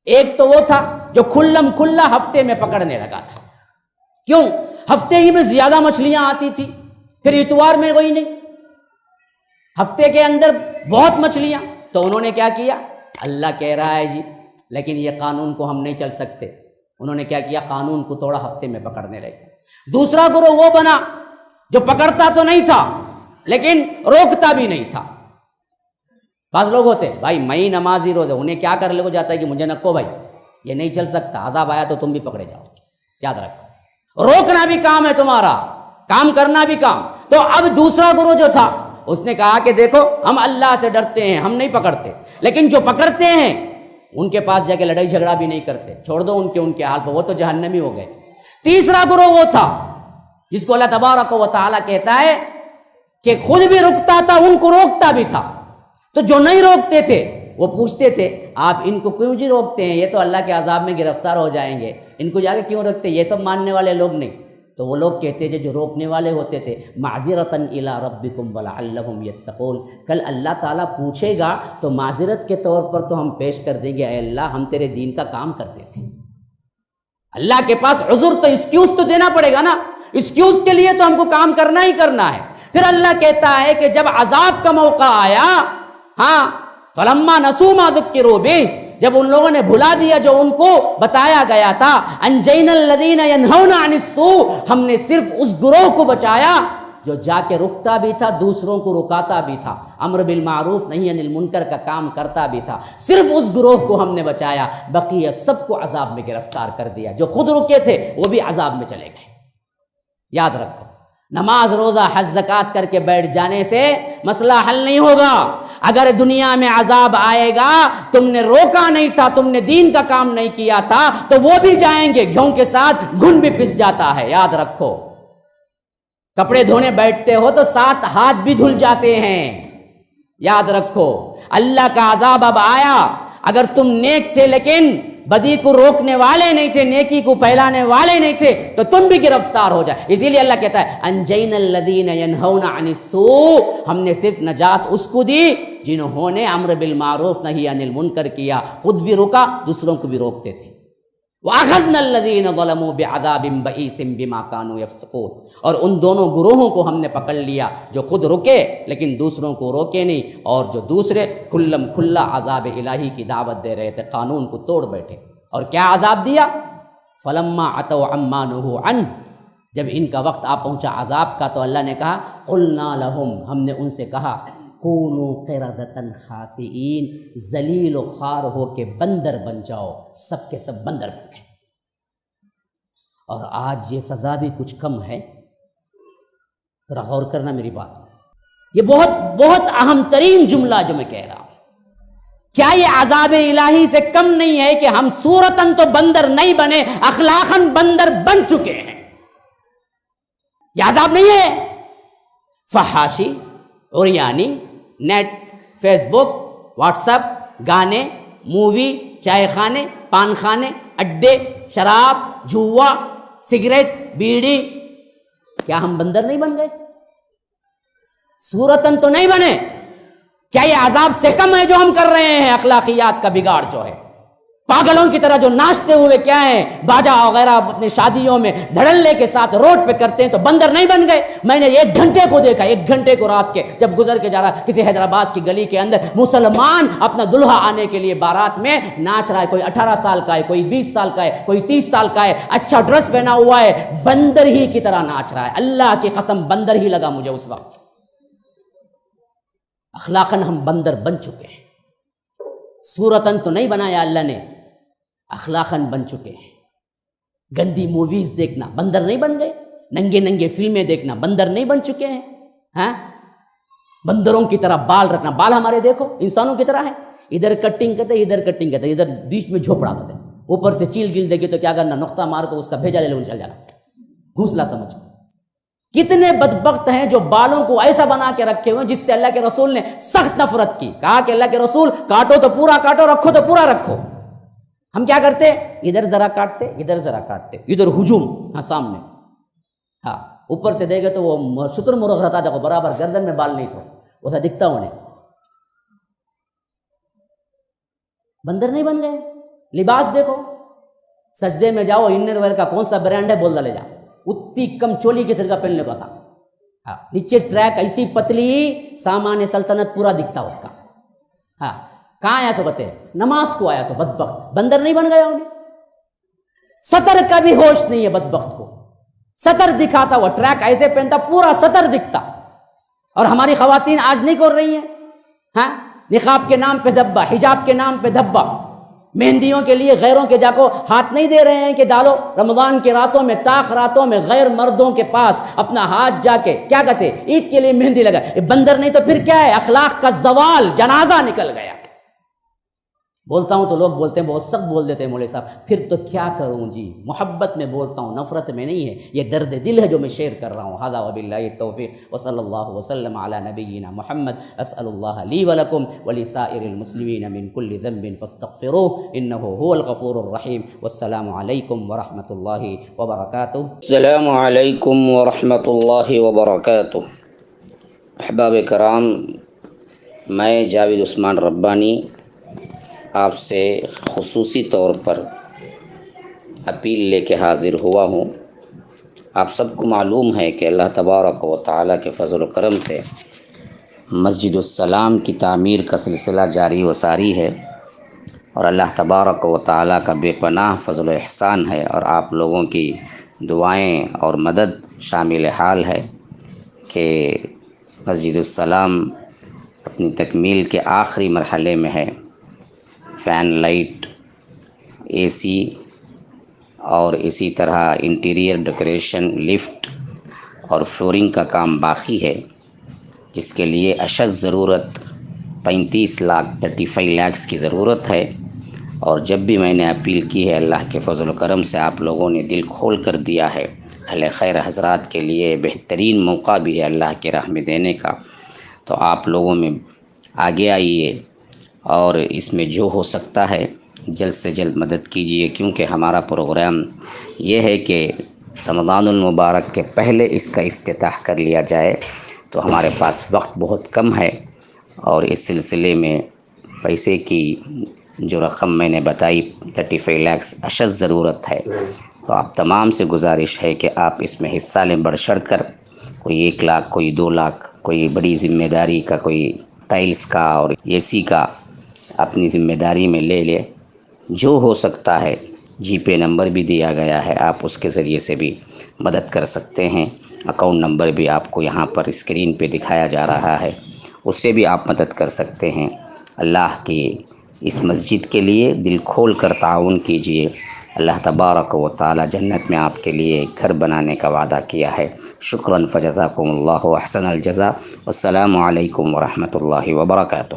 ایک تو وہ تھا جو کھلم کھلا ہفتے میں پکڑنے لگا تھا، کیوں؟ ہفتے ہی میں زیادہ مچھلیاں آتی تھی، پھر اتوار میں کوئی نہیں، ہفتے کے اندر بہت مچھلیاں۔ تو انہوں نے کیا کیا؟ اللہ کہہ رہا ہے جی لیکن یہ قانون کو ہم نہیں چل سکتے، انہوں نے کیا کیا؟ قانون کو توڑا، ہفتے میں پکڑنے لگے۔ دوسرا گروہ وہ بنا جو پکڑتا تو نہیں تھا لیکن روکتا بھی نہیں تھا۔ بعض لوگ ہوتے بھائی میں ہی نمازی روزے، انہیں کیا کر لے کو جاتا ہے کہ مجھے نکو بھائی یہ نہیں چل سکتا، عذاب آیا تو تم بھی پکڑے جاؤ۔ یاد رکھو روکنا بھی کام ہے تمہارا، کام کرنا بھی کام۔ تو اب دوسرا گروہ جو تھا اس نے کہا کہ دیکھو ہم اللہ سے ڈرتے ہیں، ہم نہیں پکڑتے، لیکن جو پکڑتے ہیں ان کے پاس جا کے لڑائی جھگڑا بھی نہیں کرتے، چھوڑ دو ان کے حال پر، وہ تو جہنمی ہو گئے۔ تیسرا گروہ وہ تھا جس کو اللہ تبارک و تعالیٰ کہتا ہے کہ خود بھی رکتا تھا، ان کو روکتا بھی تھا۔ تو جو نہیں روکتے تھے وہ پوچھتے تھے آپ ان کو کیوں جی روکتے ہیں، یہ تو اللہ کے عذاب میں گرفتار ہو جائیں گے، ان کو جا کے کیوں رکھتے؟ یہ سب ماننے والے لوگ نہیں۔ تو وہ لوگ کہتے تھے جو روکنے والے ہوتے تھے معذرتاً الی ربکم ولعلہم یتقون، کل اللہ تعالیٰ پوچھے گا تو معذرت کے طور پر تو ہم پیش کر دیں گے اے اللہ ہم تیرے دین کا کام کرتے تھے۔ اللہ کے پاس عذر تو ایکسکیوز تو دینا پڑے گا نا، ایکسکیوز کے لیے تو ہم کو کام کرنا ہی کرنا ہے۔ پھر اللہ کہتا ہے کہ جب عذاب کا موقع آیا، ہاں فلما نسوا ما ذکروا بہ، جب ان لوگوں نے بھلا دیا جو ان کو بتایا گیا تھا، انجینا الذین ینہون عن السوء، ہم نے صرف اس گروہ کو بچایا جو جا کے رکتا بھی تھا، دوسروں کو رکاتا بھی تھا، امر بالمعروف نہی عن المنکر کا کام کرتا بھی تھا، صرف اس گروہ کو ہم نے بچایا، بقیہ سب کو عذاب میں گرفتار کر دیا۔ جو خود رکے تھے وہ بھی عذاب میں چلے گئے۔ یاد رکھو، نماز روزہ حج زکوٰۃ کر کے بیٹھ جانے سے مسئلہ حل نہیں ہوگا۔ اگر دنیا میں عذاب آئے گا، تم نے روکا نہیں تھا، تم نے دین کا کام نہیں کیا تھا، تو وہ بھی جائیں گے، گھیوں کے ساتھ گھن بھی پھس جاتا ہے۔ یاد رکھو، کپڑے دھونے بیٹھتے ہو تو 7 ہاتھ بھی دھل جاتے ہیں۔ یاد رکھو، اللہ کا عذاب اب آیا، اگر تم نیک تھے لیکن بدی کو روکنے والے نہیں تھے، نیکی کو پھیلانے والے نہیں تھے، تو تم بھی گرفتار ہو جائے۔ اسی لیے اللہ کہتا ہے انجینا الذین ینہون عن السوء، ہم نے صرف نجات اس کو دی جنہوں نے امر بالمعروف نہی عن المنکر کیا، خود بھی روکا، دوسروں کو بھی روکتے تھے۔ وَأَخَذْنَا الَّذِينَ ظَلَمُوا بِعَذَابٍ بَئِيسٍ بِمَا كَانُوا يَفْسُقُونَ، اور ان دونوں گروہوں کو ہم نے پکڑ لیا، جو خود رکے لیکن دوسروں کو روکے نہیں، اور جو دوسرے کھلم کھلا عذاب الہی کی دعوت دے رہے تھے، قانون کو توڑ بیٹھے۔ اور کیا عذاب دیا؟ فَلَمَّا عَتَوْا عَمَّا نُهُوا عَنْهُ، جب ان کا وقت آ پہنچا عذاب کا تو اللہ نے کہا قُلْنَا لَهُمْ، ہم نے ان سے کہا کونوا قردۃ خاسئین، ذلیل و خوار ہو کے بندر بن جاؤ، سب کے سب بندر بن گئے۔ اور آج یہ سزا بھی کچھ کم ہے، ذرا غور کرنا میری بات، یہ بہت بہت اہم ترین جملہ جو میں کہہ رہا ہوں، کیا یہ عذاب الہی سے کم نہیں ہے کہ ہم صورتاً تو بندر نہیں بنے، اخلاقاً بندر بن چکے ہیں؟ یہ عذاب نہیں ہے؟ فحاشی، عریانی، نیٹ، فیس بک، واٹس ایپ، گانے، مووی، چائے خانے، پان خانے، اڈے، شراب، جوا، سگریٹ، بیڑی، کیا ہم بندر نہیں بن گئے؟ صورتاً تو نہیں بنے، کیا یہ عذاب سے کم ہے جو ہم کر رہے ہیں؟ اخلاقیات کا بگاڑ جو ہے، پاگلوں کی طرح جو ناچتے ہوئے کیا ہیں، باجا وغیرہ اپنے شادیوں میں دھڑلے کے ساتھ روڈ پہ کرتے ہیں، تو بندر نہیں بن گئے؟ میں نے 1 گھنٹے کو دیکھا، 1 گھنٹے کو رات کے جب گزر کے جا رہا کسی حیدرآباد کی گلی کے اندر، مسلمان اپنا دلہا آنے کے لیے بارات میں ناچ رہا ہے، کوئی 18 سال کا ہے، کوئی 20 سال کا ہے، کوئی 30 سال کا ہے، اچھا ڈریس پہنا ہوا ہے، بندر ہی کی طرح ناچ رہا ہے۔ اللہ کی قسم بندر ہی لگا مجھے اس وقت۔ اخلاقاً ہم بندر بن چکے ہیں، صورتاً تو نہیں بنایا اللہ نے، اخلاقاً بن چکے ہیں۔ گندی موویز دیکھنا، بندر نہیں بن گئے؟ ننگے ننگے فلمیں دیکھنا، بندر نہیں بن چکے ہیں؟ ہاں، بندروں کی طرح بال رکھنا، بال ہمارے دیکھو انسانوں کی طرح ہے، ادھر کٹنگ کرتے، ادھر کٹنگ کرتے، ادھر بیچ میں جھوپڑا کرتے، اوپر سے چیل گل دے گی تو کیا کرنا، نقطہ مار کو اس کا بھیجا لے لو، چل جانا، گھونسلہ سمجھ۔ کتنے بدبخت ہیں جو بالوں کو ایسا بنا کے رکھے ہوئے جس سے اللہ کے رسول نے سخت نفرت کی، کہا کہ اللہ کے رسول کاٹو تو پورا کاٹو، رکھو تو پورا رکھو۔ ہم کیا کرتے؟ ادھر ذرا کاٹتے، ادھر ذرا کاٹتے، ادھر ہجوم، ہاں سامنے، ہاں اوپر سے دے گے تو وہ شتر مرغ رہتا دیکھو برابر گردن میں بال نہیں، صرف ویسا دکھتا انہیں۔ بندر نہیں بن گئے؟ لباس دیکھو، سجدے میں جاؤ، انر ویئر کا کون سا برانڈ ہے بول ڈالے جا، اتنی کم چولی کے سر کا پہننے کو تھا، ہاں نیچے ٹریک ایسی پتلی، سامان سلطنت پورا دکھتا اس کا، ہاں کہاں آیا سو بتے؟ نماز کو آیا سو بدبخت، بندر نہیں بن گیا انہیں؟ سطر کا بھی ہوش نہیں ہے بدبخت کو، سطر دکھاتا وہ ٹریک ایسے پہنتا پورا سطر دکھتا۔ اور ہماری خواتین آج نہیں کر رہی ہیں، ہاں نقاب کے نام پہ دھبا، حجاب کے نام پہ دھبا، مہندیوں کے لیے غیروں کے جا کو ہاتھ نہیں دے رہے ہیں کہ ڈالو، رمضان کی راتوں میں طاق راتوں میں غیر مردوں کے پاس اپنا ہاتھ جا کے کیا کہتے عید کے لیے مہندی لگا، یہ بندر نہیں تو پھر کیا ہے؟ اخلاق کا زوال، جنازہ نکل گیا۔ بولتا ہوں تو لوگ بولتے ہیں بہت سخت بول دیتے ہیں مولوی صاحب، پھر تو کیا کروں جی، محبت میں بولتا ہوں، نفرت میں نہیں ہے، یہ درد دل ہے جو میں شیئر کر رہا ہوں۔ ھذا وباللہ التوفیق وصلی اللہ وسلم علی نبینا محمد، اسأل اللہ لی ولکم ولسائر المسلمین من کل ذنب فاستغفروہ انہ هو الغفور الرحیم، والسلام علیکم ورحمۃ اللہ وبرکاتہ۔ السلام علیکم ورحمۃ اللہ وبرکاتہ۔ احباب کرام، میں جاوید عثمان ربانی آپ سے خصوصی طور پر اپیل لے کے حاضر ہوا ہوں۔ آپ سب کو معلوم ہے کہ اللہ تبارک و تعالیٰ کے فضل و کرم سے مسجد السلام کی تعمیر کا سلسلہ جاری و ساری ہے، اور اللہ تبارک و تعالیٰ کا بے پناہ فضل و احسان ہے، اور آپ لوگوں کی دعائیں اور مدد شامل حال ہے کہ مسجد السلام اپنی تکمیل کے آخری مرحلے میں ہے۔ فین، لائٹ، اے سی اور اسی طرح انٹیریئر ڈیکوریشن، لفٹ اور فلورنگ کا کام باقی ہے، جس کے لیے اشد ضرورت 35 لاکھ 35 لاکھ کی ضرورت ہے۔ اور جب بھی میں نے اپیل کی ہے، اللہ کے فضل و کرم سے آپ لوگوں نے دل کھول کر دیا ہے۔ اہل خیر حضرات کے لیے بہترین موقع بھی ہے اللہ کی راہ میں دینے کا، تو آپ لوگوں میں آگے آئیے اور اس میں جو ہو سکتا ہے جلد سے جلد مدد کیجیے، کیونکہ ہمارا پروگرام یہ ہے کہ رمضان المبارک کے پہلے اس کا افتتاح کر لیا جائے، تو ہمارے پاس وقت بہت کم ہے، اور اس سلسلے میں پیسے کی جو رقم میں نے بتائی 35 لاکھ اشد ضرورت ہے۔ تو آپ تمام سے گزارش ہے کہ آپ اس میں حصہ لیں، بڑھ چڑھ کر، کوئی 1 لاکھ، کوئی 2 لاکھ، کوئی بڑی ذمہ داری کا، کوئی ٹائلز کا اور اے سی کا اپنی ذمہ داری میں لے لے۔ جو ہو سکتا ہے، جی پے نمبر بھی دیا گیا ہے، آپ اس کے ذریعے سے بھی مدد کر سکتے ہیں۔ اکاؤنٹ نمبر بھی آپ کو یہاں پر اسکرین پہ دکھایا جا رہا ہے، اس سے بھی آپ مدد کر سکتے ہیں۔ اللہ کی اس مسجد کے لیے دل کھول کر تعاون کیجیے۔ اللہ تبارک و تعالی جنت میں آپ کے لیے ایک گھر بنانے کا وعدہ کیا ہے۔ شکراً فجزاکم اللہ احسن الجزاء۔ والسلام علیکم ورحمۃ اللہ وبرکاتہ۔